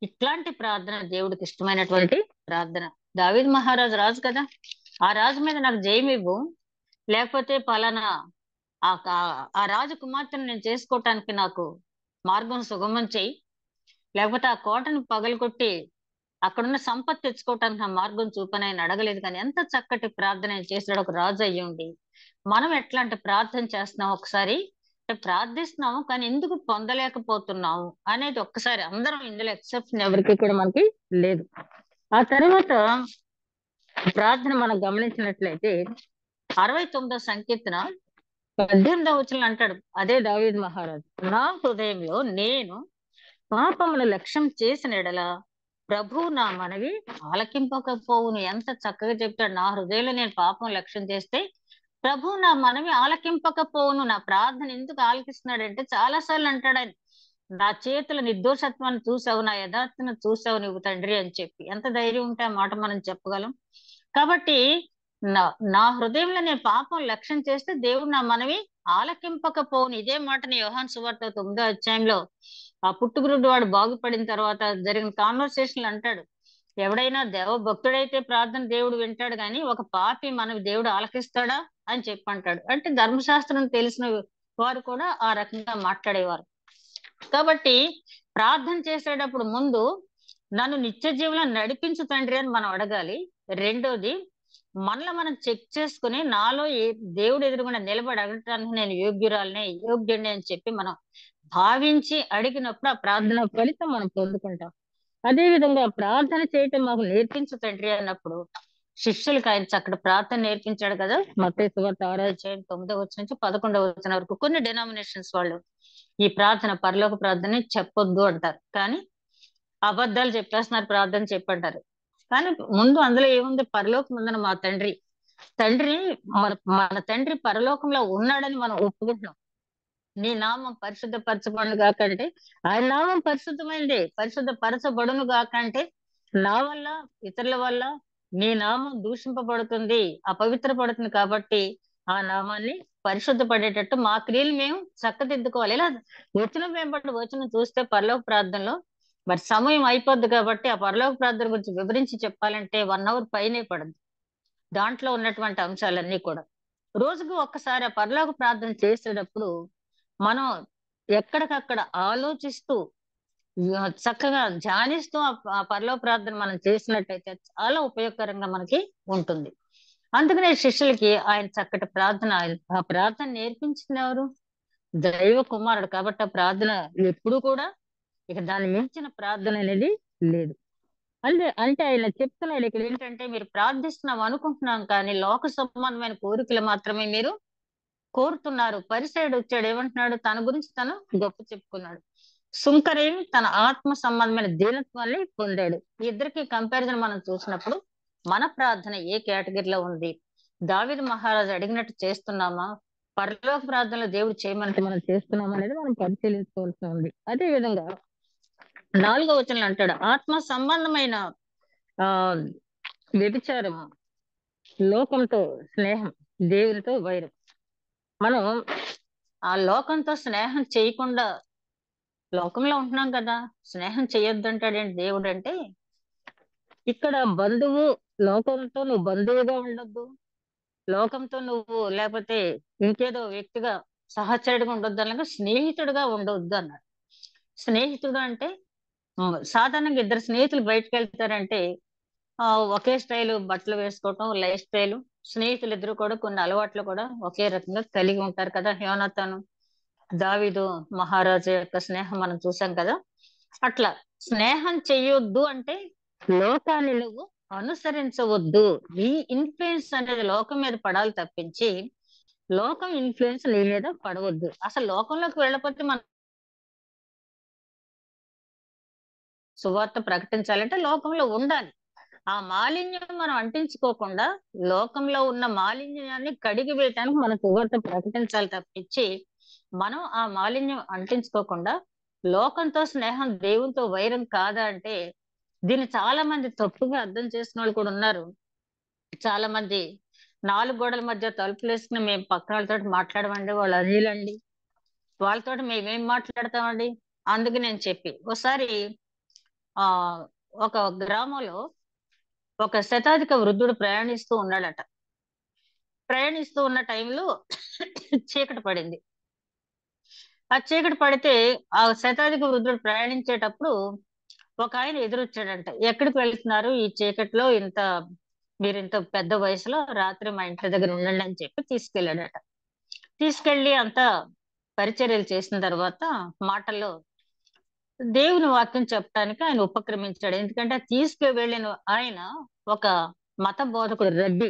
ఇట్లాంటి ప్రార్థన దేవుడికి ఇష్టమైనటువంటి ప్రార్థన. దావీదు మహారాజు రాజు కదా, ఆ రాజు మీద నాకు జయం ఇవ్వు, లేకపోతే పలానా ఆ రాజు కుమార్తెను నేను చేసుకోవటానికి నాకు మార్గం సుగమం చెయ్యి, లేకపోతే ఆ కోటను పగలగొట్టి అక్కడున్న సంపత్తి తెచ్చుకోవటానికి నా మార్గం చూపని ఆయన అడగలేదు. కానీ ఎంత చక్కటి ప్రార్థన ఆయన చేసాడు ఒక రాజు అయ్యి ఉండి. మనం ఎట్లాంటి ప్రార్థన చేస్తున్నాం, ఒకసారి ప్రార్థిస్తున్నాము కానీ ఎందుకు పొందలేకపోతున్నాము అనేది ఒక్కసారి అందరం, ఇందులో ఎక్సెప్షన్ ఎవరికి కూడా మనకి లేదు. ఆ తర్వాత ప్రార్థన మనం గమనించినట్లయితే 69వ సంకీర్తన 18వ వచనంలో అంటాడు అదే దావీదు మహారాజు, నా హృదయంలో నేను పాపమును లక్ష్యం చేసిన ఎడల ప్రభు నా మనవి ఆలకింపకపోవును. ఎంత చక్కగా చెప్తాడు. నా హృదయంలో నేను పాపం లక్ష్యం చేస్తే ప్రభు నా మనవి ఆలకింపకపోవును. నా ప్రార్థన ఎందుకు ఆలకిస్తున్నాడంటే చాలా సార్లు అంటాడు ఆయన, నా చేతుల నిర్దోషత్వాన్ని చూసావు, నా యథార్థను చూసావు నువ్వు తండ్రి అని చెప్పి. ఎంత ధైర్యం ఉంటే ఆ మాట మనం చెప్పగలం. కాబట్టి నా నా హృదయంలో నేను పాపం లక్ష్యం చేస్తే దేవుడు నా మనవి ఆలకింపకపోవును. ఇదే మాటని యోహాను సువార్త 9వ అధ్యాయంలో ఆ పుట్టుగురుడు వాడు బాగుపడిన తర్వాత జరిగిన కాన్వర్సేషన్ అంటాడు, ఎవడైనా దేవ భక్తుడైతే ప్రార్థన దేవుడు వింటాడు గాని ఒక పాపి మనవి దేవుడు ఆలకిస్తాడా అని చెప్పి అంటాడు. అంటే ధర్మశాస్త్రం తెలిసిన వారు కూడా ఆ రకంగా మాట్లాడేవారు. కాబట్టి ప్రార్థన చేసేటప్పుడు ముందు నన్ను నిత్య జీవంలో నడిపించు తండ్రి అని మనం అడగాలి. రెండోది, మనలో మనం చెక్ చేసుకుని నాలో దేవుడు ఎదురుగుండా నిలబడి అడగటానికి నేను యోగ్యురాలనే యోగ్యుడిని అని చెప్పి మనం భావించి అడిగినప్పుడు ఆ ప్రార్థన ఫలితం మనం పొందుకుంటాం. అదే విధంగా ప్రార్థన చేయటం మాకు నేర్పించు తండ్రి అన్నప్పుడు శిష్యులకు ఆయన చక్కటి ప్రార్థన నేర్పించాడు కదా. మత్తయి సువార్త 6వ అధ్యాయం 9వ వచనం నుంచి 11వ వచనం వరకు. కొన్ని డినామినేషన్స్ వాళ్ళు ఈ ప్రార్థన పరలోక ప్రార్థన చెప్పొద్దు అంటారు, కానీ అబద్ధాలు చెప్పేస్తున్నారు ప్రార్థన చెప్పంటారు. కానీ ముందు అందులో ఏముంది, పరలోకం ఉందని మా తండ్రి మన మన తండ్రి పరలోకంలో ఉన్నాడని మనం ఒప్పుకుంటున్నాం. నీ నామం పరిశుద్ధపరచబడును గాకంటే ఆయన నామం పరిశుద్ధమైనదే, పరిశుద్ధపరచబడును గాకంటే నా వల్ల ఇతరుల వల్ల నీ నామం దూషింపబడుతుంది, అపవిత్రపడుతుంది. కాబట్టి ఆ నామాన్ని పరిశుద్ధపడేటట్టు మా క్రియలు మేము చక్కదిద్దుకోవాలి. ఇలా వచనం వెంబడి వచనం చూస్తే పరలోక ప్రార్థనలో మరి సమయం అయిపోద్ది కాబట్టి ఆ పరలోక ప్రార్థన గురించి వివరించి చెప్పాలంటే 1 hour పైనే పడదు. దాంట్లో ఉన్నటువంటి అంశాలన్నీ కూడా రోజుకు ఒక్కసారి ఆ పరలోక ప్రార్థన చేసేటప్పుడు మనం ఎక్కడికక్కడ ఆలోచిస్తూ చక్కగా ధ్యానిస్తూ ఆ పరలోక ప్రార్థన మనం చేసినట్టయితే చాలా ఉపయోగకరంగా మనకి ఉంటుంది. అందుకనే శిష్యులకి ఆయన చక్కటి ప్రార్థన, ఆ ప్రార్థన నేర్పించింది ఎవరు? దైవ కుమారుడు. కాబట్టి ఆ ప్రార్థన ఎప్పుడు కూడా ఇక దాన్ని మించిన ప్రార్థన అనేది లేదు. అంటే ఆయన చెప్తున్నాడు ఇక్కడ ఏంటంటే, మీరు ప్రార్థిస్తున్నాం అనుకుంటున్నాం కానీ లోక సంబంధమైన కోరికలు మాత్రమే మీరు కోరుతున్నారు. పరిసయుడు వచ్చాడు, ఏమంటున్నాడు? తన గురించి తను గొప్ప చెప్పుకున్నాడు. సుంకరేమి తన ఆత్మ సంబంధమైన దీనత్వాన్ని పొందాడు. ఈ ఇద్దరికి కంపారిజన్ మనం చూసినప్పుడు మన ప్రార్థన ఏ కేటగిరీలో ఉంది? దావీదు మహారాజు అడిగినట్టు చేస్తున్నామా? పరలోక ప్రార్థనలో దేవుడు చేయమంటే మనం చేస్తున్నామా అనేది మనం పరిశీలించుకోవాల్సి ఉంది. అదే విధంగా 4వ వచనంలో అంటాడు, ఆత్మ సంబంధమైన ఆ వ్యభిచారం, లోకంతో స్నేహం, దేవునితో వైరం. మనం ఆ లోకంతో స్నేహం చేయకుండా లోకంలో ఉంటున్నాం కదా, స్నేహం చేయొద్దు అంటాడేంటి దేవుడు? అంటే ఇక్కడ బంధువు, లోకంతో నువ్వు బంధువుగా ఉండొద్దు, లోకంతో నువ్వు లేకపోతే ఇంకేదో వ్యక్తిగా సహచరుడిగా ఉండొద్దు, అనగా స్నేహితుడిగా ఉండొద్దు అన్నాడు. స్నేహితుడు అంటే సాధారణంగా ఇద్దరు స్నేహితులు బయటకు వెళ్తారంటే ఒకే స్టైల్ బట్టలు వేసుకోవటం, లైఫ్ స్టైల్. స్నేహితులు ఇద్దరు కూడా కొన్ని అలవాట్లు కూడా ఒకే రకంగా కలిగి ఉంటారు కదా. యోనాతాను దావీదు మహారాజు యొక్క స్నేహం మనం చూసాం కదా. అట్లా స్నేహం చెయ్యొద్దు అంటే లోకాన్ని నువ్వు అనుసరించవద్దు. ఈ ఇన్ఫ్లుయెన్స్ అనేది లోకం మీద పడాలి తప్పించి లోకం ఇన్ఫ్లుయెన్స్ నీ మీద పడవద్దు. అసలు లోకంలోకి వెళ్ళకపోతే మనం సువార్త ప్రకటించాలంటే లోకంలో ఉండాలి. ఆ మాలిన్యం మనం అంటించుకోకుండా లోకంలో ఉన్న మాలిన్యాన్ని కడిగి వేయటానికి మనం సువార్త ప్రకటించాలి తప్పించి మనం ఆ మాలిన్యం అంటించుకోకుండా లోకంతో స్నేహం దేవునితో వైరం కాదా అంటే, దీన్ని చాలా మంది తప్పుగా అర్థం చేసిన వాళ్ళు కూడా ఉన్నారు. చాలా మంది 4 గోడల మధ్య తలుపులు వేసుకుని మేము పక్కన వాళ్ళతో మాట్లాడమండి, వాళ్ళు అనిలండి, వాళ్ళతో మేమేం మాట్లాడతామండి. అందుకు నేను చెప్పి ఒకసారి ఆ ఒక గ్రామంలో ఒక శతాధిక వృద్ధుడు ప్రయాణిస్తూ ఉన్నాడట. ప్రయాణిస్తూ ఉన్న టైంలో చీకటి పడింది. ఆ చీకటి పడితే ఆ శతాధిక వృద్ధుడు ప్రయాణించేటప్పుడు ఒక ఆయన ఎదురొచ్చాడంట. ఎక్కడికి వెళ్తున్నారు ఈ చీకటిలో, మీరు ఇంత పెద్ద వయసులో, రాత్రి మా ఇంటి దగ్గర ఉండండి అని చెప్పి తీసుకెళ్ళాడట. తీసుకెళ్లి అంతా పరిచర్యలు చేసిన తర్వాత మాటల్లో దేవుని వాక్యం చెప్పడానికి ఆయన ఉపక్రమించాడు. ఎందుకంటే తీసుకువెళ్ళిన ఆయన ఒక మత బోధకుడు, రబ్బీ,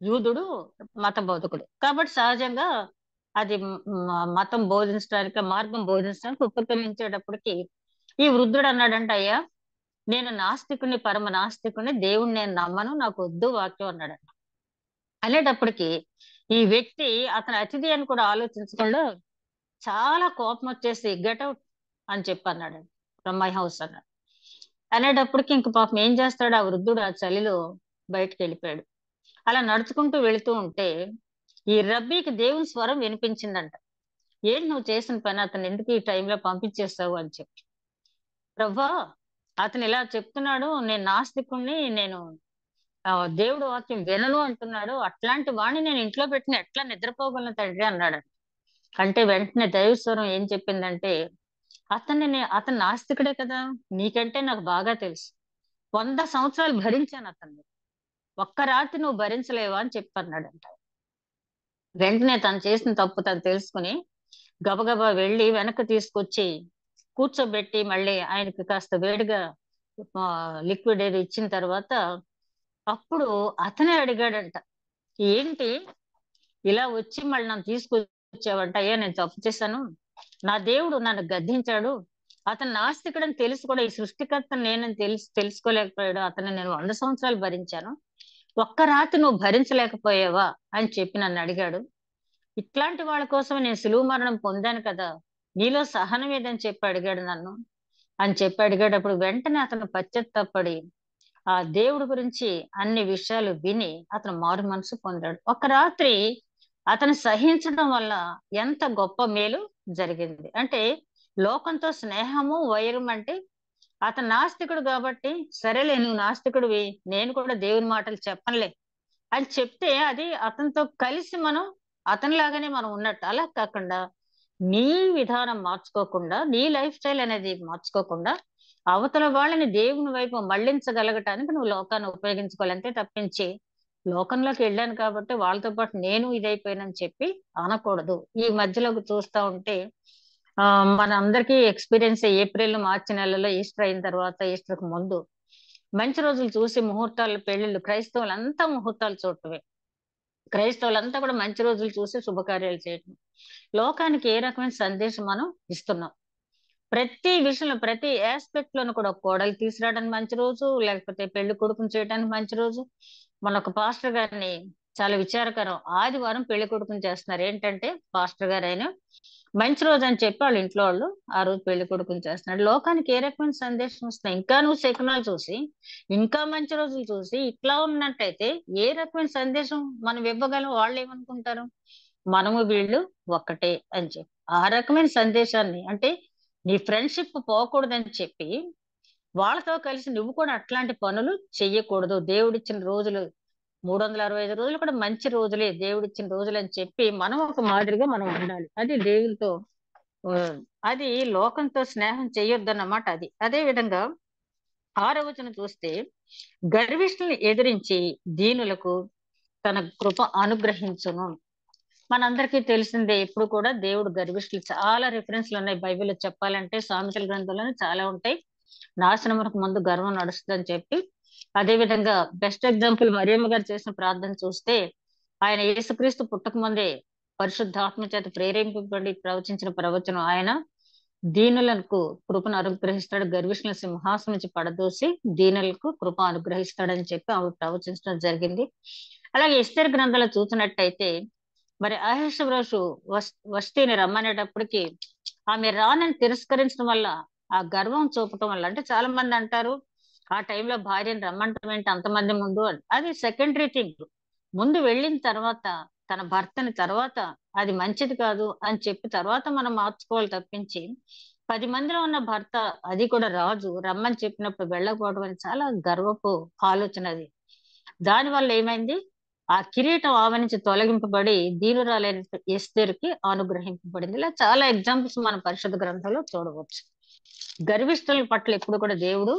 యూదుడు, మత బోధకుడు. కాబట్టి సహజంగా అది మతం బోధించడానికి, మార్గం బోధించడానికి ఉపక్రమించేటప్పటికి ఈ వృద్ధుడు అన్నాడంట, అయ్యా నేను నాస్తికుని, పరమ నాస్తికుని, దేవుణ్ణి నేను నమ్మను, నాకు వద్దు వాక్యం అన్నాడంట. అనేటప్పటికి ఈ వ్యక్తి అతని అతిథి అని కూడా ఆలోచించకుండా చాలా కోపం వచ్చేసి గెట్ అవుట్ అని చెప్పి అన్నాడు, ఫ్రమ్ మై హౌస్ అన్నాడు. అనేటప్పటికి ఇంక పాపం ఏం చేస్తాడు ఆ వృద్ధుడు, ఆ చలిలో బయటకు వెళ్ళిపోయాడు. అలా నడుచుకుంటూ వెళుతూ ఉంటే ఈ రబ్బీకి దేవుని స్వరం వినిపించిందంట. ఏంటి నువ్వు చేసిన పని, అతను ఎందుకు ఈ టైంలో పంపించేస్తావు అని చెప్పి. ప్రభా, అతను ఇలా చెప్తున్నాడు, నేను నాస్తికుణ్ణి, నేను దేవుడు వాక్యం వినను అంటున్నాడు, అట్లాంటి వాడిని నేను ఇంట్లో పెట్టిన ఎట్లా నిద్రపోగలను తండ్రి అన్నాడు. అంటే వెంటనే దైవస్వరం ఏం చెప్పిందంటే, అతను నాస్తికుడే కదా, నీకంటే నాకు బాగా తెలుసు, 100 సంవత్సరాలు భరించాను అతన్ని, ఒక్క రాత్రి నువ్వు భరించలేవా అని చెప్పన్నాడంట. వెంటనే తను చేసిన తప్పు తను తెలుసుకుని గబగబా వెళ్ళి వెనక్కి తీసుకొచ్చి కూర్చోబెట్టి మళ్ళీ ఆయనకి కాస్త వేడిగా లిక్విడ్ ఏది ఇచ్చిన తర్వాత అప్పుడు అతనే అడిగాడంట, ఏంటి ఇలా వచ్చి మళ్ళీ నన్ను తీసుకొచ్చావంట, అయ్యా నేను తప్పు చేశాను, నా దేవుడు నన్ను గద్దించాడు, అతను నాస్తికుడని తెలిసి కూడా ఈ సృష్టికర్త నేనని తెలుసుకోలేకపోయాడు, అతన్ని నేను 100 సంవత్సరాలు భరించాను, ఒక్క రాత్రి నువ్వు భరించలేకపోయావా అని చెప్పి నన్ను అడిగాడు. ఇట్లాంటి వాళ్ళ కోసం నేను సిలువ మరణం పొందాను కదా, నీలో సహనం ఏదని చెప్పి అడిగాడు నన్ను అని చెప్పి అడిగేటప్పుడు వెంటనే అతను పశ్చాత్తాపడి ఆ దేవుడి గురించి అన్ని విషయాలు విని అతను మారు మనసు పొందాడు. ఒక రాత్రి అతను సహించడం వల్ల ఎంత గొప్ప మేలు జరిగింది అంటే, లోకంతో స్నేహము వైరం అంటే, అతను నాస్తికుడు కాబట్టి సరేలే నువ్వు నాస్తికుడివి, నేను కూడా దేవుని మాటలు చెప్పనులే అని చెప్తే అది అతనితో కలిసి మనం అతనిలాగానే మనం ఉన్నట్టు. అలా కాకుండా నీ విధానం మార్చుకోకుండా, నీ లైఫ్ స్టైల్ అనేది మార్చుకోకుండా అవతల వాళ్ళని దేవుని వైపు మళ్లించగలగటానికి నువ్వు లోకాన్ని ఉపయోగించుకోవాలంటే తప్పించి, లోకంలోకి వెళ్ళాను కాబట్టి వాళ్ళతో పాటు నేను ఇదైపోయానని చెప్పి అనకూడదు. ఈ మధ్యలోకి చూస్తా ఉంటే మన అందరికీ ఎక్స్పీరియన్స్, ఏప్రిల్ మార్చి నెలలో ఈస్టర్ అయిన తర్వాత, ఈస్టర్ కు ముందు మంచి రోజులు చూసి ముహూర్తాలు, పెళ్లిళ్ళు, క్రైస్తవులంతా ముహూర్తాలు చూడటమే, క్రైస్తవులంతా కూడా మంచి రోజులు చూసి శుభకార్యాలు చేయటం. లోకానికి ఏ రకమైన సందేశం మనం ఇస్తున్నాం? ప్రతి విషయంలో, ప్రతి ఆస్పెక్ట్ లోను కూడా కోడలు తీసుకురావడానికి మంచి రోజు, లేకపోతే పెళ్లి కొడుకుని చేయడానికి మంచి రోజు. మన ఒక పాస్టర్ గారిని, చాలా విచారకరం, ఆదివారం పెళ్లి కొడుకుని చేస్తున్నారు. ఏంటంటే పాస్టర్ గారు అయినా మంచి రోజు అని చెప్పి వాళ్ళ ఇంట్లో వాళ్ళు ఆ రోజు పెళ్లి కొడుకుని చేస్తున్నాడు. లోకానికి ఏ రకమైన సందేశం వస్తుంది? ఇంకా నువ్వు శకునాలు చూసి, ఇంకా మంచి రోజులు చూసి ఇట్లా ఉన్నట్టయితే ఏ రకమైన సందేశం మనం ఇవ్వగలం? వాళ్ళు ఏమనుకుంటారు, మనము వీళ్ళు ఒక్కటే అని చెప్పి. ఆ రకమైన సందేశాన్ని అంటే, నీ ఫ్రెండ్షిప్ పోకూడదని చెప్పి వాళ్ళతో కలిసి నువ్వు కూడా అట్లాంటి పనులు చెయ్యకూడదు. దేవుడిచ్చిన రోజులు 365 రోజులు కూడా మంచి రోజులే, దేవుడిచ్చిన రోజులు అని చెప్పి మనం ఒక మాదిరిగా మనం ఉండాలి. అది దేవునితో ఆ, అది లోకంతో స్నేహం చెయ్యొద్దన్నమాట. అది అదే విధంగా 6వ వచనం చూస్తే, గర్విష్ఠుల్ని ఎదిరించి దీనులకు తన కృప అనుగ్రహించును. మనందరికీ తెలిసిందే, ఎప్పుడు కూడా దేవుడు గర్విష్ఠులు, చాలా రిఫరెన్స్లు ఉన్నాయి బైబిల్లో చెప్పాలంటే, సామెతల గ్రంథంలోనే చాలా ఉంటాయి. నాశనమునకు ముందు గర్వం నడుస్తుందని చెప్పి. అదే విధంగా బెస్ట్ ఎగ్జాంపుల్ మరియమ్మ గారు చేసిన ప్రార్థన చూస్తే, ఆయన యేసుక్రీస్తు పుట్టక ముందే పరిశుద్ధాత్మ చేత ప్రేరేపింపబడి ప్రవచించిన ప్రవచనం, ఆయన దీనులకు కృపను అనుగ్రహిస్తాడు, గర్విష్ఠుల సింహాసనం నుంచి పడదోసి దీనులకు కృప అనుగ్రహిస్తాడని చెప్పి ఆవిడ ప్రవచించడం జరిగింది. అలాగే ఎస్తేరు గ్రంథాలు చూసినట్టయితే, మరి అహష్వేరోషు వష్టిని రమ్మనేటప్పటికి ఆమె రానని తిరస్కరించడం వల్ల, ఆ గర్వం చూపటం వల్ల, అంటే చాలా మంది అంటారు ఆ టైంలో భార్యను రమ్మంటం ఏంటి అంతమంది ముందు అని. అది సెకండరీ థింగ్. ముందు వెళ్ళిన తర్వాత తన భర్తని తర్వాత అది మంచిది కాదు అని చెప్పి తర్వాత మనం మార్చుకోవాలి తప్పించి, 10 మందిలో ఉన్న భర్త, అది కూడా రాజు, రమ్మని చెప్పినప్పుడు వెళ్ళకపోవడం అని చాలా గర్వపు ఆలోచన అది. దాని వల్ల ఏమైంది, ఆ కిరీటం ఆమె నుంచి తొలగింపబడి దీనురాలైన ఎస్తేరుకి అనుగ్రహింపబడింది. ఇలా చాలా ఎగ్జాంపుల్స్ మన పరిశుద్ధ గ్రంథంలో చూడవచ్చు. గర్విష్ఠుల పట్ల ఎప్పుడు కూడా దేవుడు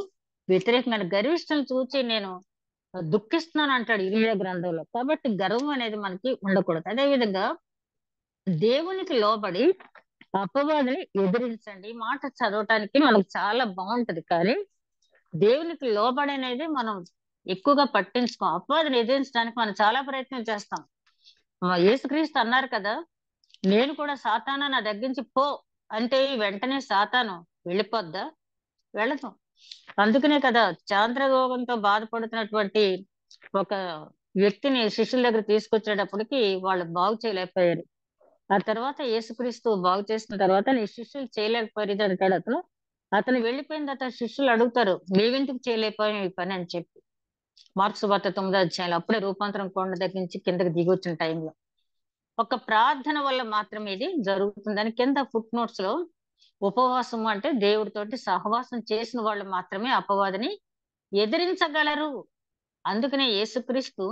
వ్యతిరేకమైన, గర్విష్ఠులను చూచి నేను దుఃఖిస్తున్నాను అంటాడు ఇర్మీయా గ్రంథంలో. కాబట్టి గర్వం అనేది మనకి ఉండకూడదు. అదే విధంగా దేవునికి లోబడి అపవాదిని ఎదిరించండి. ఈ మాట చదవటానికి మనకు చాలా బాగుంటది, కానీ దేవునికి లోబడి అనేది మనం ఎక్కువగా పట్టించుకోం. అపవాదిని ఎదిరించడానికి మనం చాలా ప్రయత్నం చేస్తాం. యేసుక్రీస్తు అన్నారు కదా, నేను కూడా సాతానా నా దగ్గర నుంచి పో అంటే వెంటనే సాతాను వెళ్ళిపోద్దా? వెళ్ళదు. అందుకనే కదా చాంద్రరోగంతో బాధపడుతున్నటువంటి ఒక వ్యక్తిని శిష్యుల దగ్గర తీసుకొచ్చేటప్పటికి వాళ్ళు బాగు చేయలేకపోయారు. ఆ తర్వాత యేసుక్రీస్తు బాగు చేసిన తర్వాత నీ శిష్యులు చేయలేకపోయేది అంటాడు అతను. అతను వెళ్ళిపోయిన తర్వాత శిష్యులు అడుగుతారు, మేవెందుకు చేయలేకపోయాం ఈ పని అని చెప్పి. మార్క్స్ వార్త 9వ అధ్యాయంలో అప్పుడే రూపాంతరం కొండ దగ్గర నుంచి కిందకి దిగి వచ్చిన టైంలో ఒక ప్రార్థన వల్ల మాత్రమే ఇది జరుగుతుందని కింద ఫుట్ నోట్స్ లో ఉపవాసం అంటే దేవుడితోటి సహవాసం చేసిన వాళ్ళు మాత్రమే అపవాదిని ఎదిరించగలరు. అందుకనే యేసుక్రీస్తు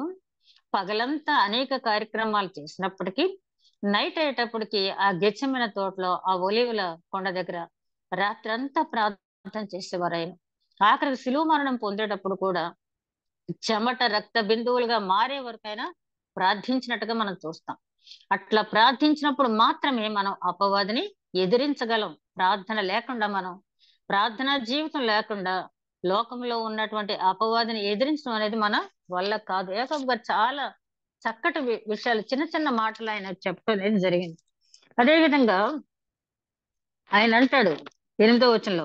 పగలంతా అనేక కార్యక్రమాలు చేసినప్పటికీ నైట్ అయ్యేటప్పటికి ఆ గెచ్చమైన తోటలో ఆ ఒలీవల కొండ దగ్గర రాత్రంతా ప్రార్థన చేసేవారు ఆయన. ఆఖరికి శిలువ మరణం పొందేటప్పుడు కూడా చెమట రక్త బిందువులుగా మారే వరకైనా ప్రార్థించినట్టుగా మనం చూస్తాం. అట్లా ప్రార్థించినప్పుడు మాత్రమే మనం అపవాదిని ఎదిరించగలం. ప్రార్థన లేకుండా మనం ప్రార్థనా జీవితం లేకుండా లోకంలో ఉన్నటువంటి అపవాదిని ఎదిరించడం అనేది మన వల్ల కాదు. యాకోబు గారు చాలా చక్కటి విషయాలు చిన్న చిన్న మాటలు ఆయన చెప్పడం అనేది జరిగింది. అదే విధంగా ఆయన అంటాడు 8వ వచనంలో,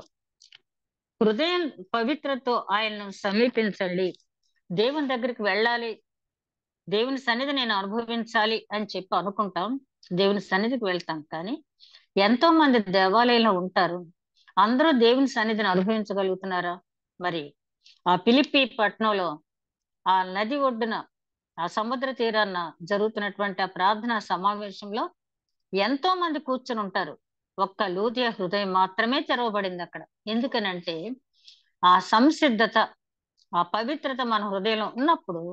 హృదయం పవిత్రతో ఆయన్ను సమీపించండి. దేవుని దగ్గరికి వెళ్ళాలి, దేవుని సన్నిధి నేను అనుభవించాలి అని చెప్పి అనుకుంటాం. దేవుని సన్నిధికి వెళ్తాం. కానీ ఎంతో మంది దేవాలయంలో ఉంటారు. అందరూ దేవుని సన్నిధిని అనుభవించగలుగుతున్నారా? మరి ఆ ఫిలిప్పి పట్టణంలో ఆ నది ఒడ్డున ఆ సముద్ర తీరాన జరుగుతున్నటువంటి ఆ ప్రార్థనా సమావేశంలో ఎంతో మంది కూర్చుని ఉంటారు. ఒక్క లూదియా హృదయం మాత్రమే తెరవబడింది అక్కడ. ఎందుకనంటే ఆ సంసిద్ధత, ఆ పవిత్రత మన హృదయంలో ఉన్నప్పుడు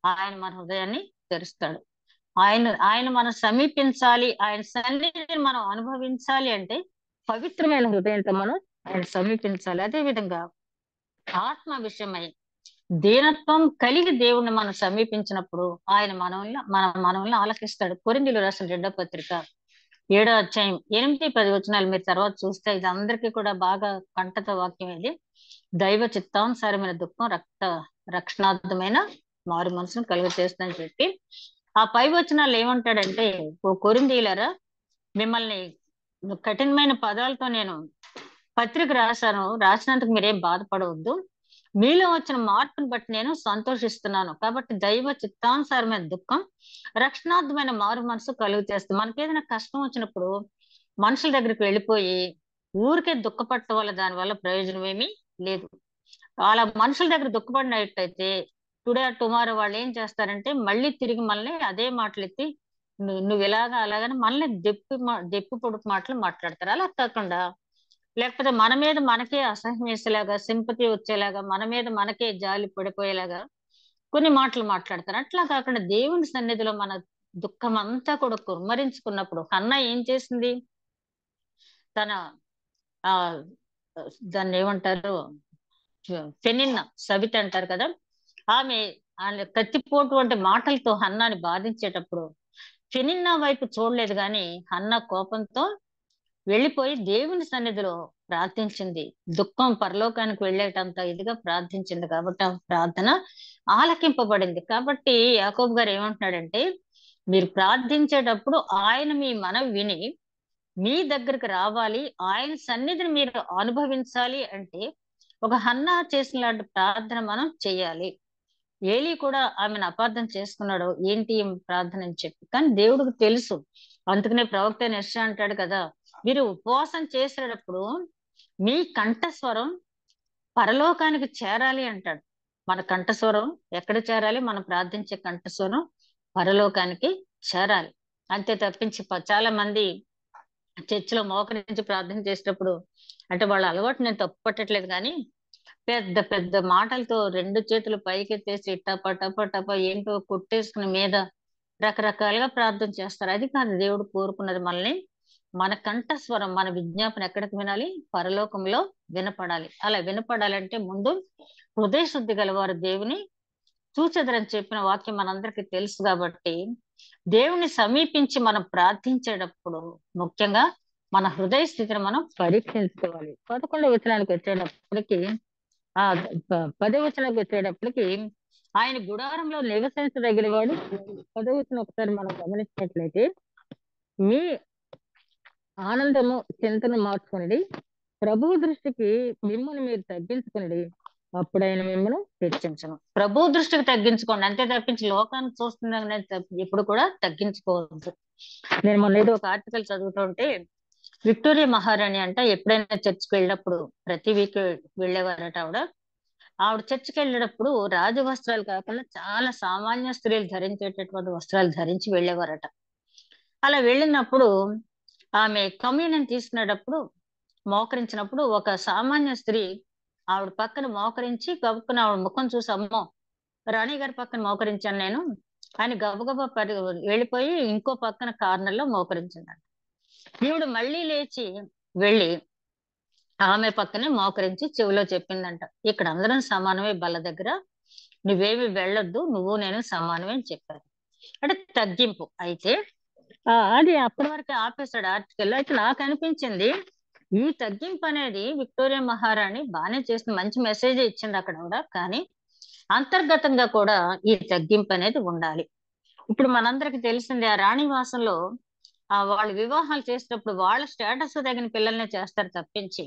ఆయన మన హృదయాన్ని తెరుస్తాడు. ఆయన మనం సమీపించాలి, ఆయన సన్నిధిని మనం అనుభవించాలి అంటే పవిత్రమైన హృదయంతో మనం ఆయన సమీపించాలి. అదే విధంగా ఆత్మ విషయమై దీనత్వం కలిగి దేవుణ్ణి మనం సమీపించినప్పుడు ఆయన మనల్ని ఆలకిస్తాడు. కొరింథీయులకు రాసిన 2వ పత్రిక 7వ అధ్యాయం 8, 10 వచనాలు మీరు తర్వాత చూస్తే ఇది అందరికీ కూడా బాగా కంటత వాక్యం. ఇది దైవ చిత్తానుసారమైన దుఃఖం రక్షణార్థమైన మారు మనసును కలుగ చేస్తుందని చెప్పి ఆ పై వచనాలు ఏమంటాడంటే, ఓ కొరింథీయులారా, మిమ్మల్ని కఠినమైన పదాలతో నేను పత్రిక రాసినందుకు మీరేం బాధపడవద్దు. మీలో వచ్చిన మార్పును బట్టి నేను సంతోషిస్తున్నాను. కాబట్టి దైవ చిత్తానుసారమైన దుఃఖం రక్షణార్థమైన మారు మనసు కలుగు చేస్తుంది. మనకి ఏదైనా కష్టం వచ్చినప్పుడు మనుషుల దగ్గరికి వెళ్ళిపోయి ఊరికే దుఃఖపడటం వల్ల దాని వల్ల ప్రయోజనం ఏమీ లేదు. అలా మనుషుల దగ్గర దుఃఖపడినట్టయితే టుడే టుమారో వాళ్ళు ఏం చేస్తారంటే మళ్ళీ తిరిగి మనల్ని అదే మాటలు ఎత్తి నువ్వు ఇలాగా అలాగని మనల్ని దెప్పి పొడుపు మాటలు మాట్లాడతారు. అలా కాకుండా లేకపోతే మన మీద మనకే అసహ్యం వేసేలాగా, సింపతి వచ్చేలాగా, మన మీద మనకే జాలి పడిపోయేలాగా కొన్ని మాటలు మాట్లాడతారు. అట్లా కాకుండా దేవుని సన్నిధిలో మన దుఃఖం అంతా కూడా కుమ్మరించుకున్నప్పుడు హన్నా ఏం చేసింది? తన ఆ దాన్ని ఏమంటారు, ఫెనిన్న సవిత అంటారు కదా, ఆమె కత్తిపోటు వంటి మాటలతో హన్నాని బాధించేటప్పుడు ఫెనిన్నా వైపు చూడలేదు గాని హన్నా కోపంతో వెళ్ళిపోయి దేవుని సన్నిధిలో ప్రార్థించింది. దుఃఖం పరలోకానికి వెళ్ళేటంత ఇదిగా ప్రార్థించింది కాబట్టి ఆ ప్రార్థన ఆలకింపబడింది. కాబట్టి యాకోబు గారు ఏమంటున్నాడంటే, మీరు ప్రార్థించేటప్పుడు ఆయన మీ మనవి విని మీ దగ్గరికి రావాలి, ఆయన సన్నిధిని మీరు అనుభవించాలి అంటే ఒక హన్నా చేసిన లాంటి ప్రార్థన మనం చేయాలి. ఏలీ కూడా ఆమెను అపార్థం చేసుకున్నాడు, ఏంటి ఈమె ప్రార్థన అని చెప్పి. కానీ దేవుడికి తెలుసు. అందుకనే ప్రవక్త యెషయా అంటాడు కదా, మీరు ఉపవాసం చేసేటప్పుడు మీ కంఠస్వరం పరలోకానికి చేరాలి అంటాడు. మన కంఠస్వరం ఎక్కడ చేరాలి? మనం ప్రార్థించే కంఠస్వరం పరలోకానికి చేరాలి. అంతే తప్పించి చాలా మంది చర్చిలో మోకరించి ప్రార్థన చేసేటప్పుడు, అంటే వాళ్ళ అలవాటు నేను తప్పు పట్టట్లేదు కానీ పెద్ద పెద్ద మాటలతో 2 చేతులు పైకెత్తేసి టప టప టప ఏంటో కొట్టేసుకుని మీద రకరకాలుగా ప్రార్థన చేస్తారు. అది కాదు దేవుడు కోరుకున్నది. మనల్ని మన కంఠస్వరం, మన విజ్ఞాపన ఎక్కడికి వినాలి? పరలోకంలో వినపడాలి. అలా వినపడాలంటే ముందు హృదయ శుద్ధి గలవారు దేవుని చూచెదరని చెప్పిన వాక్యం మనందరికీ తెలుసు. కాబట్టి దేవుని సమీపించి మనం ప్రార్థించేటప్పుడు ముఖ్యంగా మన హృదయ స్థితిని మనం పరీక్షించుకోవాలి. 11వ వచనానికి వచ్చేటప్పటికి ఆ 10వ వచనానికి వచ్చేటప్పటికి ఆయన గుడారంలో నివసించదగిన వాడు. 10వ వచనం ఒకసారి మనం గమనించినట్లయితే మీ ఆనందము చింతను మార్చుకుని ప్రభు దృష్టికి మిమ్మల్ని మీరు తగ్గించుకుని అప్పుడు ఆయన మిమ్మల్ని హెచ్చించను. ప్రభు దృష్టికి తగ్గించుకోండి, అంతే తప్పించి లోకాన్ని చూస్తుందని ఎప్పుడు కూడా తగ్గించుకోవద్దు. నేను మొన్న ఏదో ఒక ఆర్టికల్ చదువుతుంటే విక్టోరియా మహారాణి అంట ఎప్పుడైనా చర్చికి వెళ్ళినప్పుడు ప్రతి వీక్ వెళ్ళేవారట ఆవిడ చర్చికి వెళ్ళేటప్పుడు రాజ వస్త్రాలు కాకుండా చాలా సామాన్య స్త్రీలు ధరించేటటువంటి వస్త్రాలు ధరించి వెళ్ళేవారట. అలా వెళ్ళినప్పుడు ఆమె కమ్యూనియన్ తీసుకునేటప్పుడు మోకరించినప్పుడు ఒక సామాన్య స్త్రీ ఆవిడ పక్కన మోకరించి గబుక్కున ఆవిడ ముఖం చూసి, అమ్మో రాణి గారి పక్కన మోకరించాను నేను అని గబగబా వెళ్ళిపోయి ఇంకో పక్కన కార్నర్ లో మోకరించిందంట. ఈవిడ మళ్ళీ లేచి వెళ్ళి ఆమె పక్కనే మోకరించి చెవిలో చెప్పిందంట, ఇక్కడ అందరం సమానమే బల్ల దగ్గర, నువ్వేమి వెళ్ళొద్దు, నువ్వు నేను సమానమే అని చెప్పారు. అంటే తగ్గింపు. అయితే అది అప్పటి వరకు ఆపేశాడు ఆర్టికల్. అయితే నాకు అనిపించింది ఈ తగ్గింపు అనేది విక్టోరియా మహారాణి బాగానే చేసింది, మంచి మెసేజ్ ఇచ్చింది అక్కడ కూడా. కానీ అంతర్గతంగా కూడా ఈ తగ్గింపు అనేది ఉండాలి. ఇప్పుడు మనందరికి తెలిసింది ఆ రాణివాసంలో వాళ్ళు వివాహాలు చేసేటప్పుడు వాళ్ళ స్టేటస్ తగిన పిల్లల్ని చేస్తారు తప్పించి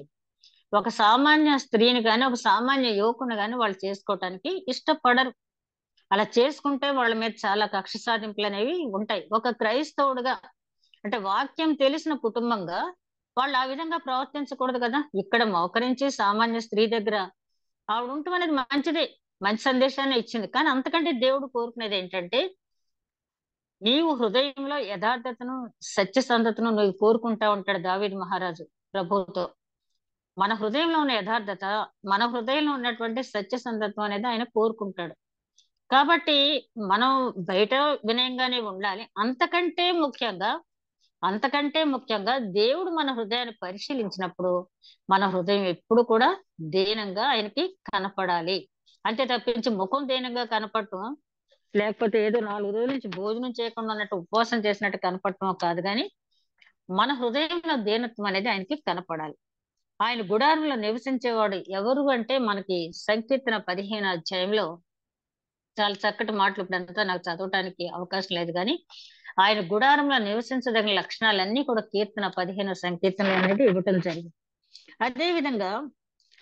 ఒక సామాన్య స్త్రీని గాని ఒక సామాన్య యువకుని గాని వాళ్ళు చేసుకోవటానికి ఇష్టపడరు. అలా చేసుకుంటే వాళ్ళ మీద చాలా కక్ష సాధింపులు అనేవి ఉంటాయి. ఒక క్రైస్తవుడుగా అంటే వాక్యం తెలిసిన కుటుంబంగా వాళ్ళు ఆ విధంగా ప్రవర్తించకూడదు కదా. ఇక్కడ మోకరించి సామాన్య స్త్రీ దగ్గర ఆవిడ ఉండటం అనేది మంచిదే, మంచి సందేశాన్ని ఇచ్చింది. కానీ అంతకంటే దేవుడు కోరుకునేది ఏంటంటే నీవు హృదయంలో యథార్థతను సత్యసంధతను నువ్వు కోరుకుంటా ఉంటాడు దావీదు మహారాజు ప్రభువుతో. మన హృదయంలో ఉన్న యథార్థత, మన హృదయంలో ఉన్నటువంటి సత్యసంధత్వం అనేది ఆయన కోరుకుంటాడు. కాబట్టి మనం బయట వినయంగానే ఉండాలి. అంతకంటే ముఖ్యంగా దేవుడు మన హృదయాన్ని పరిశీలించినప్పుడు మన హృదయం ఎప్పుడు కూడా దీనంగా ఆయనకి కనపడాలి. అంతే తప్పించి ముఖం దీనంగా కనపడటం, లేకపోతే ఏదో 4 రోజుల నుంచి భోజనం చేయకుండా ఉన్నట్టు ఉపవాసం చేసినట్టు కనపడటం కాదు, కానీ మన హృదయంలో దీనత్వం అనేది ఆయనకి కనపడాలి. ఆయన గుడారంలో నివసించేవాడు ఎవరు అంటే మనకి సంకీర్తన 15 అధ్యాయంలో చాలా చక్కటి మాటలు, ఇప్పుడంతా నాకు చదవటానికి అవకాశం లేదు కానీ ఆయన గుడారంలో నివసించదగిన లక్షణాలన్నీ కూడా కీర్తన 15 సంకీర్తనలు అనేది ఇవ్వటం జరిగింది. అదే విధంగా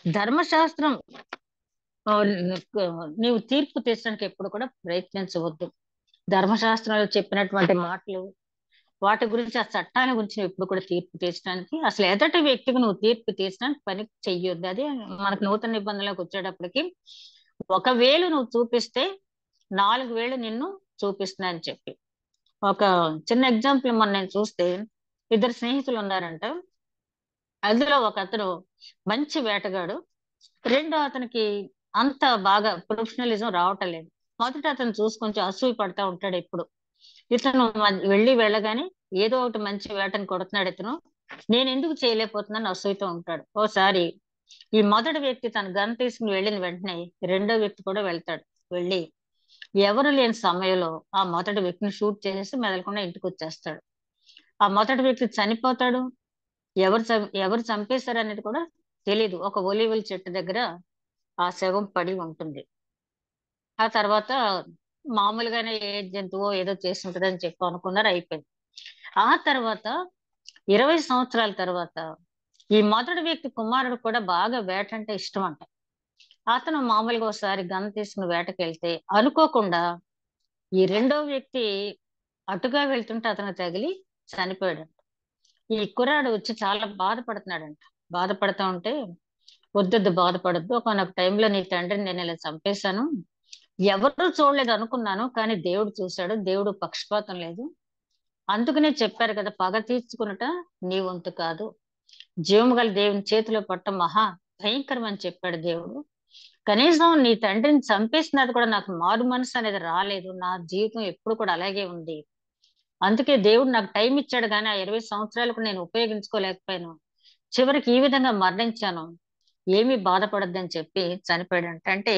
ధర్మశాస్త్రం నీవు తీర్పు తీర్చడానికి ఎప్పుడు కూడా ప్రయత్నించవద్దు. ధర్మశాస్త్రంలో చెప్పినటువంటి మాటలు వాటి గురించి, ఆ చట్టాల గురించి నువ్వు ఎప్పుడు కూడా తీర్పు తీర్చడానికి, అసలు ఎదటి వ్యక్తికి నువ్వు తీర్పు తీర్చడానికి పని చెయ్యొద్దు. అది మనకు నూతన నిబంధనలకు వచ్చేటప్పటికి 1 వేలు నువ్వు చూపిస్తే 4 వేలు నిన్ను చూపిస్తున్నా అని చెప్పి ఒక చిన్న ఎగ్జాంపుల్ మనం నేను చూస్తే 2 స్నేహితులు ఉన్నారంట. అందులో ఒక అతను మంచి వేటగాడు, రెండో అతనికి అంత బాగా ప్రొఫెషనలిజం రావటం లేదు. మొదట అతను చూసి కొంచెం అసూయ పడతా ఉంటాడు ఎప్పుడు. ఇతను వెళ్ళగానే ఏదో ఒకటి మంచి వేటను కొడుతున్నాడు ఇతను, నేను ఎందుకు చేయలేకపోతున్నాను అసూయతో ఉంటాడు. ఓసారి ఈ మొదటి వ్యక్తి తన గన్ తీసుకుని వెళ్ళిన వెంటనే రెండో వ్యక్తి కూడా వెళ్తాడు. వెళ్ళి ఎవరు లేని సమయంలో ఆ మొదటి వ్యక్తిని షూట్ చేసేసి మెదలకుండా ఇంటికి వచ్చేస్తాడు. ఆ మొదటి వ్యక్తి చనిపోతాడు. ఎవరు చంపేశారు అనేది కూడా తెలీదు. ఒక ఒలీవల చెట్టు దగ్గర ఆ శవం పడి ఉంటుంది. ఆ తర్వాత మామూలుగానే ఏ జంతువో ఏదో చేసి ఉంటుందని చెప్పి అనుకున్నారు, అయిపోయింది. ఆ తర్వాత 20 సంవత్సరాల తర్వాత ఈ మొదటి వ్యక్తి కుమారుడు కూడా బాగా వేట అంటే ఇష్టం అంట. అతను మామూలుగా ఒకసారి గన్ తీసుకుని వేటకి వెళ్తే అనుకోకుండా ఈ రెండో వ్యక్తి అటుగా వెళ్తుంటే అతను తగిలి చనిపోయాడంట. ఈ కుర్రాడు వచ్చి చాలా బాధపడుతున్నాడంట. బాధపడతా ఉంటే, వద్దొద్దు బాధపడద్దు, ఒకనొక టైంలో నీ తండ్రిని నేను ఇలా చంపేశాను, ఎవరు చూడలేదు అనుకున్నాను, కానీ దేవుడు చూశాడు, దేవుడు పక్షపాతం లేదు, అందుకనే చెప్పారు కదా పగ తీర్చుకున్నట నీ వంతు కాదు, జీవము గల దేవుని చేతిలో పట్ట మహా భయంకరం అని చెప్పాడు దేవుడు. కనీసం నీ తండ్రిని చంపేసినది కూడా నాకు మారు మనసు అనేది రాలేదు, నా జీవితం ఎప్పుడు కూడా అలాగే ఉంది, అందుకే దేవుడు నాకు టైం ఇచ్చాడు కానీ ఆ 20 సంవత్సరాలకు నేను ఉపయోగించుకోలేకపోయాను, చివరికి ఈ విధంగా మరణించాను, ఏమీ బాధపడద్దని చెప్పి చనిపోయాడంట. అంటే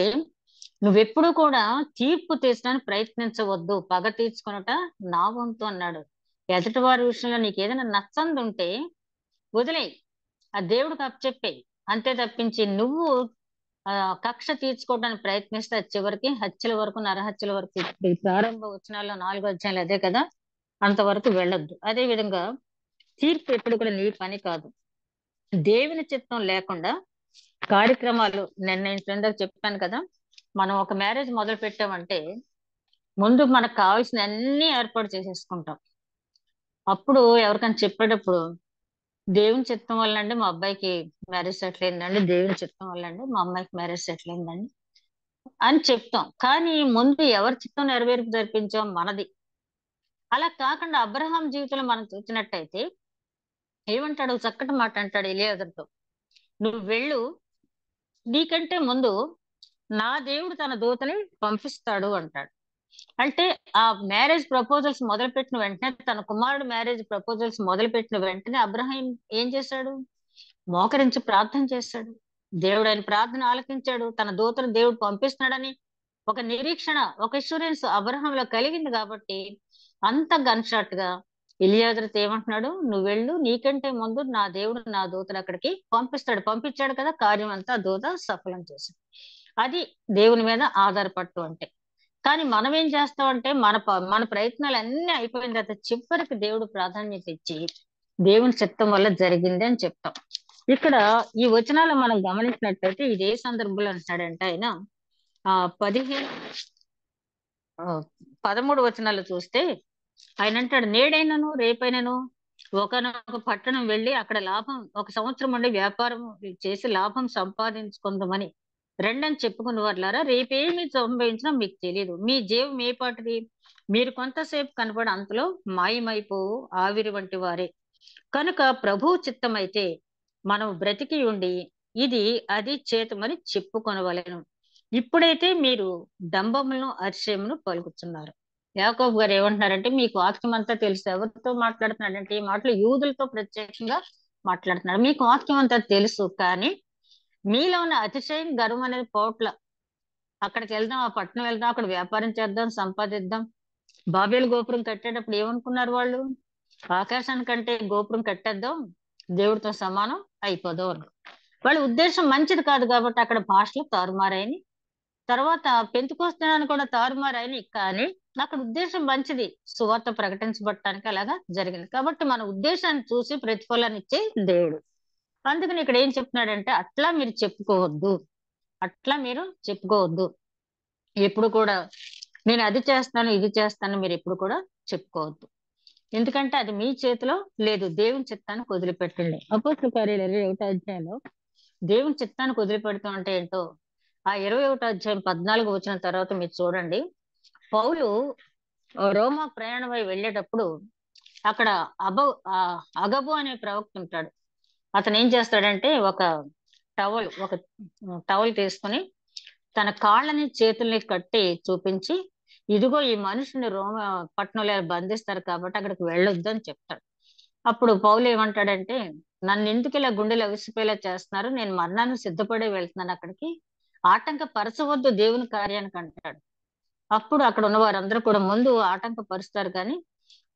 నువ్వెప్పుడు కూడా తీర్పు తీర్చడానికి ప్రయత్నించవద్దు, పగ తీర్చుకొనుట నా వంతు అన్నాడు. ఎదుటి వారి విషయంలో నీకు ఏదైనా నచ్చంది ఉంటే వదిలేయి, ఆ దేవుడికి అప్పచెప్పేయి, అంతే తప్పించి నువ్వు కక్ష తీర్చుకోవడానికి ప్రయత్నిస్తే చివరికి హత్యల వరకు, నరహత్యల వరకు, ఈ ప్రారంభ వచనాల్లో 4వ అధ్యాయంలో అదే కదా అంతవరకు వెళ్ళొద్దు. అదే విధంగా తీర్పు ఎప్పుడు కూడా నీ పని కాదు. దేవుని చిత్తం లేకుండా కార్యక్రమాలు నేను ఇందాక చెప్పాను కదా, మనం ఒక మ్యారేజ్ మొదలు పెట్టామంటే ముందు మనకు కావాల్సిన అన్ని ఏర్పాటు చేసేసుకుంటాం. అప్పుడు ఎవరికైనా చెప్పేటప్పుడు దేవుని చిత్తం వల్ల అండి మా అబ్బాయికి మ్యారేజ్ సెటిల్ అయిందండి, దేవుని చిత్తం వల్ల అండి మా అమ్మాయికి మ్యారేజ్ సెటిల్ అయిందండి అని చెప్తాం. కానీ ముందు ఎవరి చిత్తం నెరవేర్పు జరిపించాం? మనది. అలా కాకుండా అబ్రహాం జీవితంలో మనం చూసినట్టయితే ఏమంటాడు? చక్కటి మాట అంటాడు ఎలియాజరుతో, నువ్వు వెళ్ళు, నీకంటే ముందు నా దేవుడు తన దూతని పంపిస్తాడు అంటాడు. అంటే ఆ మ్యారేజ్ ప్రపోజల్స్ మొదలుపెట్టిన వెంటనే, తన కుమారుడు మ్యారేజ్ ప్రపోజల్స్ మొదలుపెట్టిన వెంటనే అబ్రహాం ఏం చేశాడు? మోకరించి ప్రార్థన చేశాడు. దేవుడు ఆయన ప్రార్థన ఆలకించాడు. తన దూతను దేవుడు పంపిస్తున్నాడని ఒక నిరీక్షణ, ఒక ఇన్సూరెన్స్ అబ్రహాంలో కలిగింది. కాబట్టి అంత గన్ షాట్ గా ఎలియాజరుతో ఏమంటున్నాడు? నువ్వు వెళ్ళు, నీకంటే ముందు నా దేవుడు నా దూతను అక్కడికి పంపిస్తాడు. పంపించాడు కదా, కార్యం అంతా దూత సఫలం చేశాడు. అది దేవుని మీద ఆధారపడటం అంటే. కానీ మనం ఏం చేస్తామంటే మన ప్రయత్నాలు అన్ని అయిపోయిన తర్వాత చివరికి దేవుడు ప్రాధాన్యత ఇచ్చి దేవుని చిత్తం వల్ల జరిగింది అని చెప్తాం. ఇక్కడ ఈ వచనాలు మనం గమనించినట్లయితే ఇది ఏ సందర్భంలో అంటున్నాడంటే ఆయన 15 13 వచనాలు చూస్తే ఆయన అంటాడు, నేడైనను రేపైనను ఒకనొక పట్టణం వెళ్ళి అక్కడ లాభం 1 సంవత్సరం ఉండి వ్యాపారం చేసి లాభం సంపాదించుకుందామని రెండని చెప్పుకున్న వాళ్ళారా, రేపేమి సంభవించినా మీకు తెలియదు. మీ జీవం ఏ పాటిది? మీరు కొంతసేపు కనపడి అంతలో మాయమైపోవు ఆవిరి వంటి వారే. కనుక ప్రభు చిత్తమైతే మనం బ్రతికి ఉండి ఇది అది చేతమని చెప్పుకొనవలెను. ఇప్పుడైతే మీరు డంబములను అతిశయమును పలుకుతున్నారు. యాకోబు గారు ఏమంటున్నారంటే, మీకు వాక్యం అంతా తెలుసు. ఎవరితో మాట్లాడుతున్నాడంటే ఈ మాటలు యూదులతో ప్రత్యేకంగా మాట్లాడుతున్నాడు. మీకు వాక్యం అంతా తెలుసు, కానీ మీలో ఉన్న అతిశయం గర్వం అనేది పోవట్ల. అక్కడికి వెళ్దాం, ఆ పట్టణం వెళ్దాం, అక్కడ వ్యాపారం చేద్దాం, సంపాదిద్దాం. బాబేలు గోపురం కట్టేటప్పుడు ఏమనుకున్నారు వాళ్ళు? ఆకాశానికంటే గోపురం కట్టేద్దాం, దేవుడితో సమానం అయిపోదాం అన్నారు. వాళ్ళ ఉద్దేశం మంచిది కాదు కాబట్టి అక్కడ భాషలు తారుమారైన తర్వాత పెంతుకొస్తున్నాను కూడా తారుమారైన, కానీ అక్కడ ఉద్దేశం మంచిది, సువార్త ప్రకటించబడటానికి అలాగా జరిగింది. కాబట్టి మన ఉద్దేశాన్ని చూసి ప్రతిఫలాన్ని ఇచ్చే దేవుడు. అందుకని ఇక్కడ ఏం చెప్తున్నాడంటే, అట్లా మీరు చెప్పుకోవద్దు, అట్లా మీరు చెప్పుకోవద్దు. ఎప్పుడు కూడా నేను అది చేస్తాను ఇది చేస్తాను మీరు ఎప్పుడు కూడా చెప్పుకోవద్దు. ఎందుకంటే అది మీ చేతిలో లేదు. దేవుని చిత్తానికి వదిలిపెట్టండి. అపోస్తలుల కార్యాలు 21వ అధ్యాయంలో దేవుని చిత్తానికి వదిలిపెడతాం అంటే ఏంటో ఆ 21వ అధ్యాయం 14 వచ్చిన తర్వాత మీరు చూడండి. పౌలు రోమా ప్రయాణమై వెళ్ళేటప్పుడు అక్కడ అగబు అనే ప్రవక్త ఉంటాడు. అతను ఏం చేస్తాడంటే ఒక టవల్ తీసుకుని తన కాళ్ళని చేతుల్ని కట్టి చూపించి, ఇదిగో ఈ మనుషుని రోమ పట్టణంలో బంధిస్తారు కాబట్టి అక్కడికి వెళ్ళొద్దు అని చెప్తాడు. అప్పుడు పౌలు ఏమంటాడంటే, నన్ను ఎందుకు ఇలా గుండెలు అవిసిపోయేలా చేస్తున్నారు, నేను మరణాన్ని సిద్ధపడే వెళ్తున్నాను అక్కడికి, ఆటంకపరచవద్దు దేవుని కార్యానికి అంటాడు. అప్పుడు అక్కడ ఉన్న వారందరూ కూడా ముందు ఆటంకపరుస్తారు, కానీ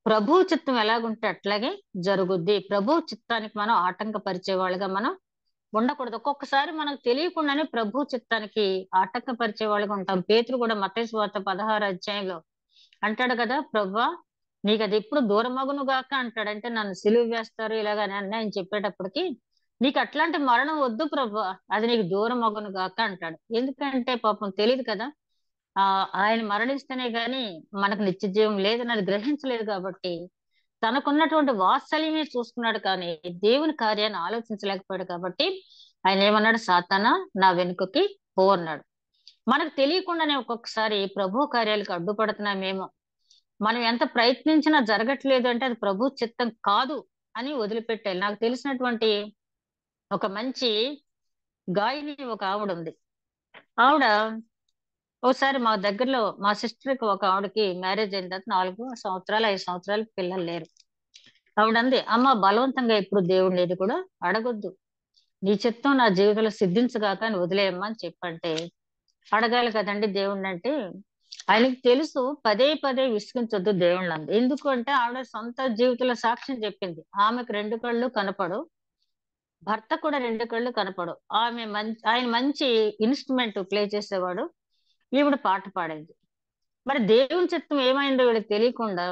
ప్రభు చిత్తం ఎలాగుంటే అట్లాగే జరుగుద్ది. ప్రభు చిత్తానికి మనం ఆటంకపరిచే వాళ్ళగా మనం ఉండకూడదు. ఒక్కొక్కసారి మనకు తెలియకుండానే ప్రభు చిత్తానికి ఆటంకపరిచే వాళ్ళగా ఉంటాం. పేతురు కూడా మత్తయి సువార్త 16వ అధ్యాయంలో అంటాడు కదా, ప్రభువా నీకు అది ఎప్పుడు దూరమగును గాక అంటాడు. అంటే నన్ను సిలువ వేస్తారు ఇలాగని ఆయన చెప్పేటప్పటికి, నీకు అట్లాంటి మరణం వద్దు ప్రభువా, అది నీకు దూరమగును గాక అంటాడు. ఎందుకంటే పాపం తెలియదు కదా, ఆయన మరణిస్తేనే గాని మనకు నిత్య జీవం లేదని అది గ్రహించలేదు. కాబట్టి తనకున్నటువంటి వాత్సల్యమే చూసుకున్నాడు, కానీ దేవుని కార్యాన్ని ఆలోచించలేకపోయాడు. కాబట్టి ఆయన ఏమన్నాడు? సాతానా నా వెనుకకి పో అన్నాడు. మనకు తెలియకుండానే ఒక్కొక్కసారి ప్రభు కార్యాలకు అడ్డుపడుతున్నామేమో, మనం ఎంత ప్రయత్నించినా జరగట్లేదు అంటే అది ప్రభు చిత్తం కాదు అని వదిలిపెట్టాలి. నాకు తెలిసినటువంటి ఒక మంచి గాయని ఒక ఆవిడ ఉంది. ఆవిడ ఒకసారి మా దగ్గరలో మా సిస్టర్కి ఒక ఆవిడకి మ్యారేజ్ అయిన తర్వాత 4 సంవత్సరాలు 5 సంవత్సరాలు పిల్లలు లేరు. ఆవిడంది, అమ్మ బలవంతంగా ఇప్పుడు దేవుడిని ఏది కూడా అడగొద్దు, నీ చిత్తం నా జీవితంలో సిద్ధించగాక అని వదిలేయమ్మా అని చెప్పంటే, అడగాలి కదండి దేవుణ్ణి అంటే. ఆయనకి తెలుసు పదే పదే విసిగించొద్దు దేవుణ్ణి అంది. ఎందుకు అంటే ఆవిడ సొంత జీవితంలో సాక్ష్యం చెప్పింది. ఆమెకు 2 కళ్ళు కనపడు, భర్త కూడా 2 కళ్ళు కనపడు. ఆయన మంచి ఇన్స్ట్రుమెంట్ ప్లే చేసేవాడు, ఈవిడ పాట పాడేది. మరి దేవుని చిత్తం ఏమైందో వీళ్ళకి తెలియకుండా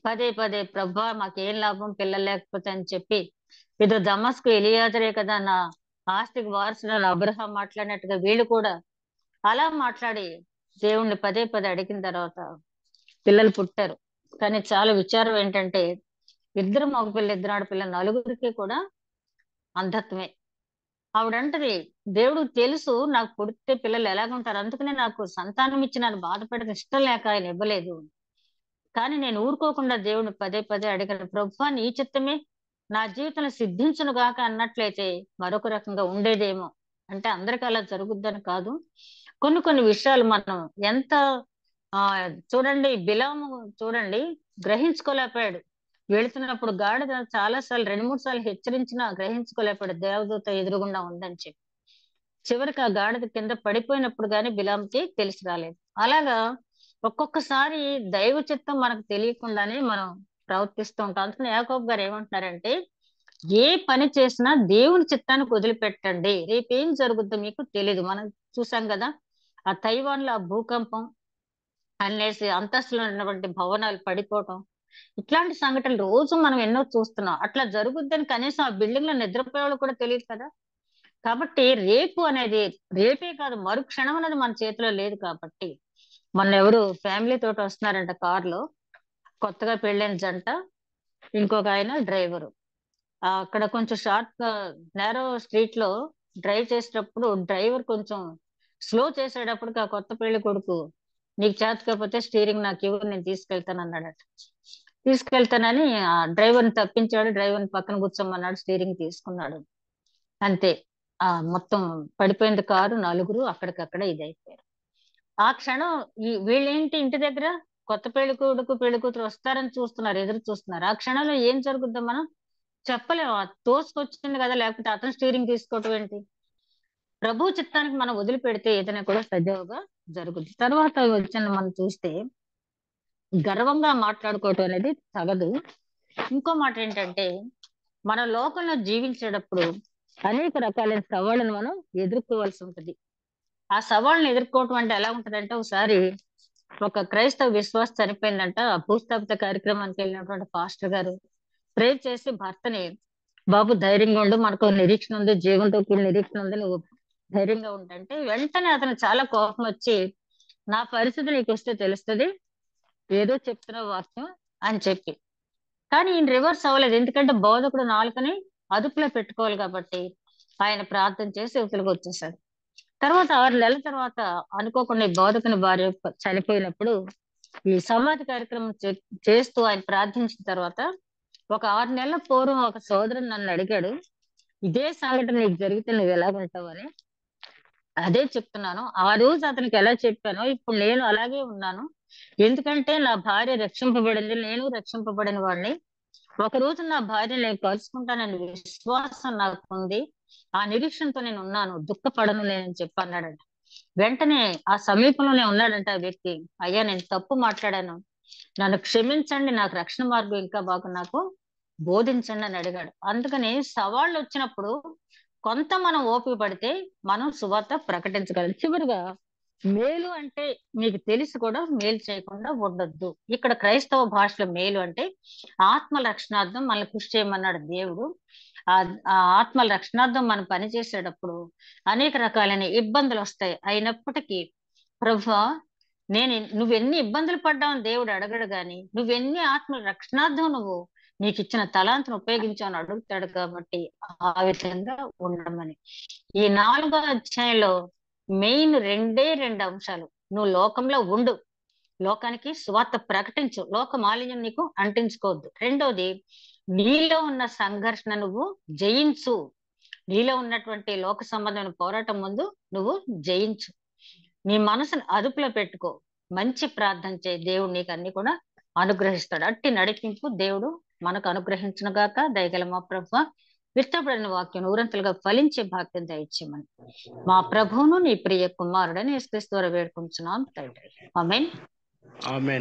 పదే పదే ప్రభా మాకేం లాభం పిల్లలు లేకపోతే అని చెప్పి, ఏదో దమస్కు ఎలియాజరే కదా నా ఆస్తికి వారసుడు అబ్రహాం మాట్లాడినట్టుగా వీళ్ళు కూడా అలా మాట్లాడి దేవుణ్ణి పదే పదే అడిగిన తర్వాత పిల్లలు పుట్టారు. కానీ చాలా విచారం ఏంటంటే ఇద్దరు మగపిల్ల ఇద్దరు ఆడపిల్ల నలుగురికి కూడా అంధత్వమే. ఆవిడంటది దేవుడు తెలుసు నాకు పుడితే పిల్లలు ఎలాగుంటారు, అందుకనే నాకు సంతానం ఇచ్చి నన్ను బాధపడడం ఇష్టం లేక ఆయన ఇవ్వలేదు. కానీ నేను ఊరుకోకుండా దేవుని పదే పదే అడిగిన ప్రభువా నీ చిత్తమే నా జీవితంలో సిద్ధించును గాక అన్నట్లయితే మరొక రకంగా ఉండేదేమో. అంటే అందరికి అలా జరుగుద్దని కాదు. కొన్ని కొన్ని విషయాలు మనం ఎంత ఆ చూడండి బిలాము చూడండి గ్రహించుకోలేకపోయాడు. వెళుతున్నప్పుడు గాడిద చాలా సార్లు 2, 3 సార్లు హెచ్చరించినా గ్రహించుకోలేకపోయాడు దేవదూత ఎదురుగుండా ఉందని చెప్పి. చివరికి ఆ గాడిద కింద పడిపోయినప్పుడు గాని బిలాంకి తెలిసి రాలేదు. అలాగా ఒక్కొక్కసారి దైవ చిత్తం మనకు తెలియకుండానే మనం ప్రవర్తిస్తూ ఉంటాం. అందుకని యాకోబు గారు ఏమంటున్నారంటే ఏ పని చేసినా దేవుని చిత్తానికి వదిలిపెట్టండి, రేపేం జరుగుద్దో మీకు తెలీదు. మనం చూసాం కదా ఆ తైవాన్ లో ఆ భూకంపం అనేసి అంతస్తులో ఉన్నటువంటి భవనాలు పడిపోవటం, ఇట్లాంటి సంఘటనలు రోజు మనం ఎన్నో చూస్తున్నాం. అట్లా జరుగుద్దని కనీసం ఆ బిల్డింగ్ లో నిద్రపోయే వాళ్ళు కూడా తెలియదు కదా. కాబట్టి రేపు అనేది రేపే కాదు మరుక్షణం అనేది మన చేతిలో లేదు. కాబట్టి మొన్న ఎవరు ఫ్యామిలీ తోటి వస్తున్నారంట కార్ లో, కొత్తగా పెళ్ళైన జంట, ఇంకొక ఆయన డ్రైవరు. అక్కడ కొంచెం షార్ట్ గా నేరో స్ట్రీట్ లో డ్రైవ్ చేసేటప్పుడు డ్రైవర్ కొంచెం స్లో చేసేటప్పటికి ఆ కొత్త పెళ్లి కొడుకు నీకు చేత కాకపోతే స్టీరింగ్ నాకు ఇవ్వు నేను తీసుకెళ్తాను అన్నాడట. తీసుకెళ్తానని ఆ డ్రైవర్ని తప్పించాడు, డ్రైవర్ని పక్కన కూర్చోమన్నాడు, స్టీరింగ్ తీసుకున్నాడు. అంతే. మొత్తం పడిపోయింది కారు, నలుగురు అక్కడికక్కడ ఇదైపోయారు. ఆ క్షణం వీళ్ళేంటి ఇంటి దగ్గర కొత్త పెళ్లి కొడుకు పెళ్లి కూతురు వస్తారని చూస్తున్నారు, ఎదురు చూస్తున్నారు. ఆ క్షణంలో ఏం జరుగుద్దో మనం చెప్పలేము. తోసుకొచ్చింది కదా, లేకపోతే అతను స్టీరింగ్ తీసుకోవటం ఏంటి. ప్రభు చిత్తానికి మనం వదిలిపెడితే ఏదైనా కూడా సజావుగా జరుగుద్ది. తర్వాత వచ్చిన మనం చూస్తే గర్వంగా మాట్లాడుకోవటం అనేది తగదు. ఇంకో మాట ఏంటంటే మన లోకంలో జీవించేటప్పుడు అనేక రకాలైన సవాళ్ళను మనం ఎదుర్కోవాల్సి ఉంటది. ఆ సవాళ్ళను ఎదుర్కోవటం అంటే ఎలా ఉంటదంటే, ఒకసారి ఒక క్రైస్తవ విశ్వాస చనిపోయిందంట. ఆ భూస్థాపిత కార్యక్రమానికి వెళ్ళినటువంటి పాస్టర్ గారు ప్రేర్ చేసి భర్తని, బాబు ధైర్యంగా ఉండు, మనకు నిరీక్షణ ఉంది, జీవంతో కూడిన నిరీక్షణ ఉంది, నువ్వు ధైర్యంగా ఉండంటే వెంటనే అతను చాలా కోపం వచ్చి నా పరిస్థితి నీకు వస్తే తెలుస్తుంది, ఏదో చెప్తున్న వాక్యం అని చెప్పి. కానీ ఈయన రివర్స్ అవ్వలేదు. ఎందుకంటే బోధకుడు నాలుకని అదుపులో పెట్టుకోవాలి కాబట్టి ఆయన ప్రార్థన చేసి యువతలకు వచ్చేసాడు. తర్వాత 6 నెలల తర్వాత అనుకోకుండా ఈ బోధకుని భార్య చనిపోయినప్పుడు ఈ సమాధి కార్యక్రమం చేస్తూ ఆయన ప్రార్థించిన తర్వాత ఒక 6 నెలల పూర్వం ఒక సోదరుడు నన్ను అడిగాడు, ఇదే సంఘటన నీకు జరిగితే నువ్వు ఎలాగుంటావు అని. అదే చెప్తున్నాను. ఆ రోజు అతనికి ఎలా చెప్పానో ఇప్పుడు నేను అలాగే ఉన్నాను. ఎందుకంటే నా భార్య రక్షింపబడింది, నేను రక్షింపబడిన వాడిని. ఒక రోజు నా భార్య నేను కలుసుకుంటానని విశ్వాసం నాకు ఉంది. ఆ నిరీక్షణతో నేను ఉన్నాను, దుఃఖపడను లేనని చెప్పి అన్నాడంట. వెంటనే ఆ సమీపంలోనే ఉన్నాడంట ఆ వ్యక్తి. అయ్యా నేను తప్పు మాట్లాడాను, నన్ను క్షమించండి, నాకు రక్షణ మార్గం ఇంకా బాగా నాకు బోధించండి అని అడిగాడు. అందుకని సవాళ్ళు వచ్చినప్పుడు కొంత మనం ఓపిక పడితే మనం సువార్త ప్రకటించగలం. చివరిగా మేలు అంటే మీకు తెలిసి కూడా మేలు చేయకుండా ఉండొద్దు. ఇక్కడ క్రైస్తవ భాషలో మేలు అంటే ఆత్మ రక్షణార్థం మనల్ని కృషి చేయమన్నాడు దేవుడు. ఆ ఆ ఆత్మల రక్షణార్థం మనం పనిచేసేటప్పుడు అనేక రకాలైన ఇబ్బందులు వస్తాయి. అయినప్పటికీ ప్రభువా నువ్వెన్ని ఇబ్బందులు పడ్డావని దేవుడు అడగడు గాని, నువ్వెన్ని ఆత్మల రక్షణార్థం నీకు ఇచ్చిన తలాంతును ఉపయోగించావని అడుగుతాడు. కాబట్టి ఆ విధంగా ఉండమని ఈ 4వ అధ్యాయంలో మెయిన్ 2 అంశాలు. నువ్వు లోకంలో ఉండు, లోకానికి సువార్త ప్రకటించు, లోక మాలిన్యం నీకు అంటించుకోవద్దు. రెండోది నీలో ఉన్న సంఘర్షణ నువ్వు జయించు, నీలో ఉన్నటువంటి లోక సంబంధమైన పోరాటం ముందు నువ్వు జయించు, నీ మనసును అదుపులో పెట్టుకో, మంచి ప్రార్థన చేయి, దేవుడు నీకు అన్ని కూడా అనుగ్రహిస్తాడు. అట్టి నడిపింపు దేవుడు మనకు అనుగ్రహించును గాక. దయగల మా ప్రభువా విత్తబడిన వాక్యం ఊరంతలుగా ఫలించే భాగ్యం దయచేయమని మా ప్రభువును నీ ప్రియ కుమారుడని యేసుక్రీస్తు ద్వారా వేడుకుంటున్నాం తండ్రి. ఆమేన్. ఆమేన్.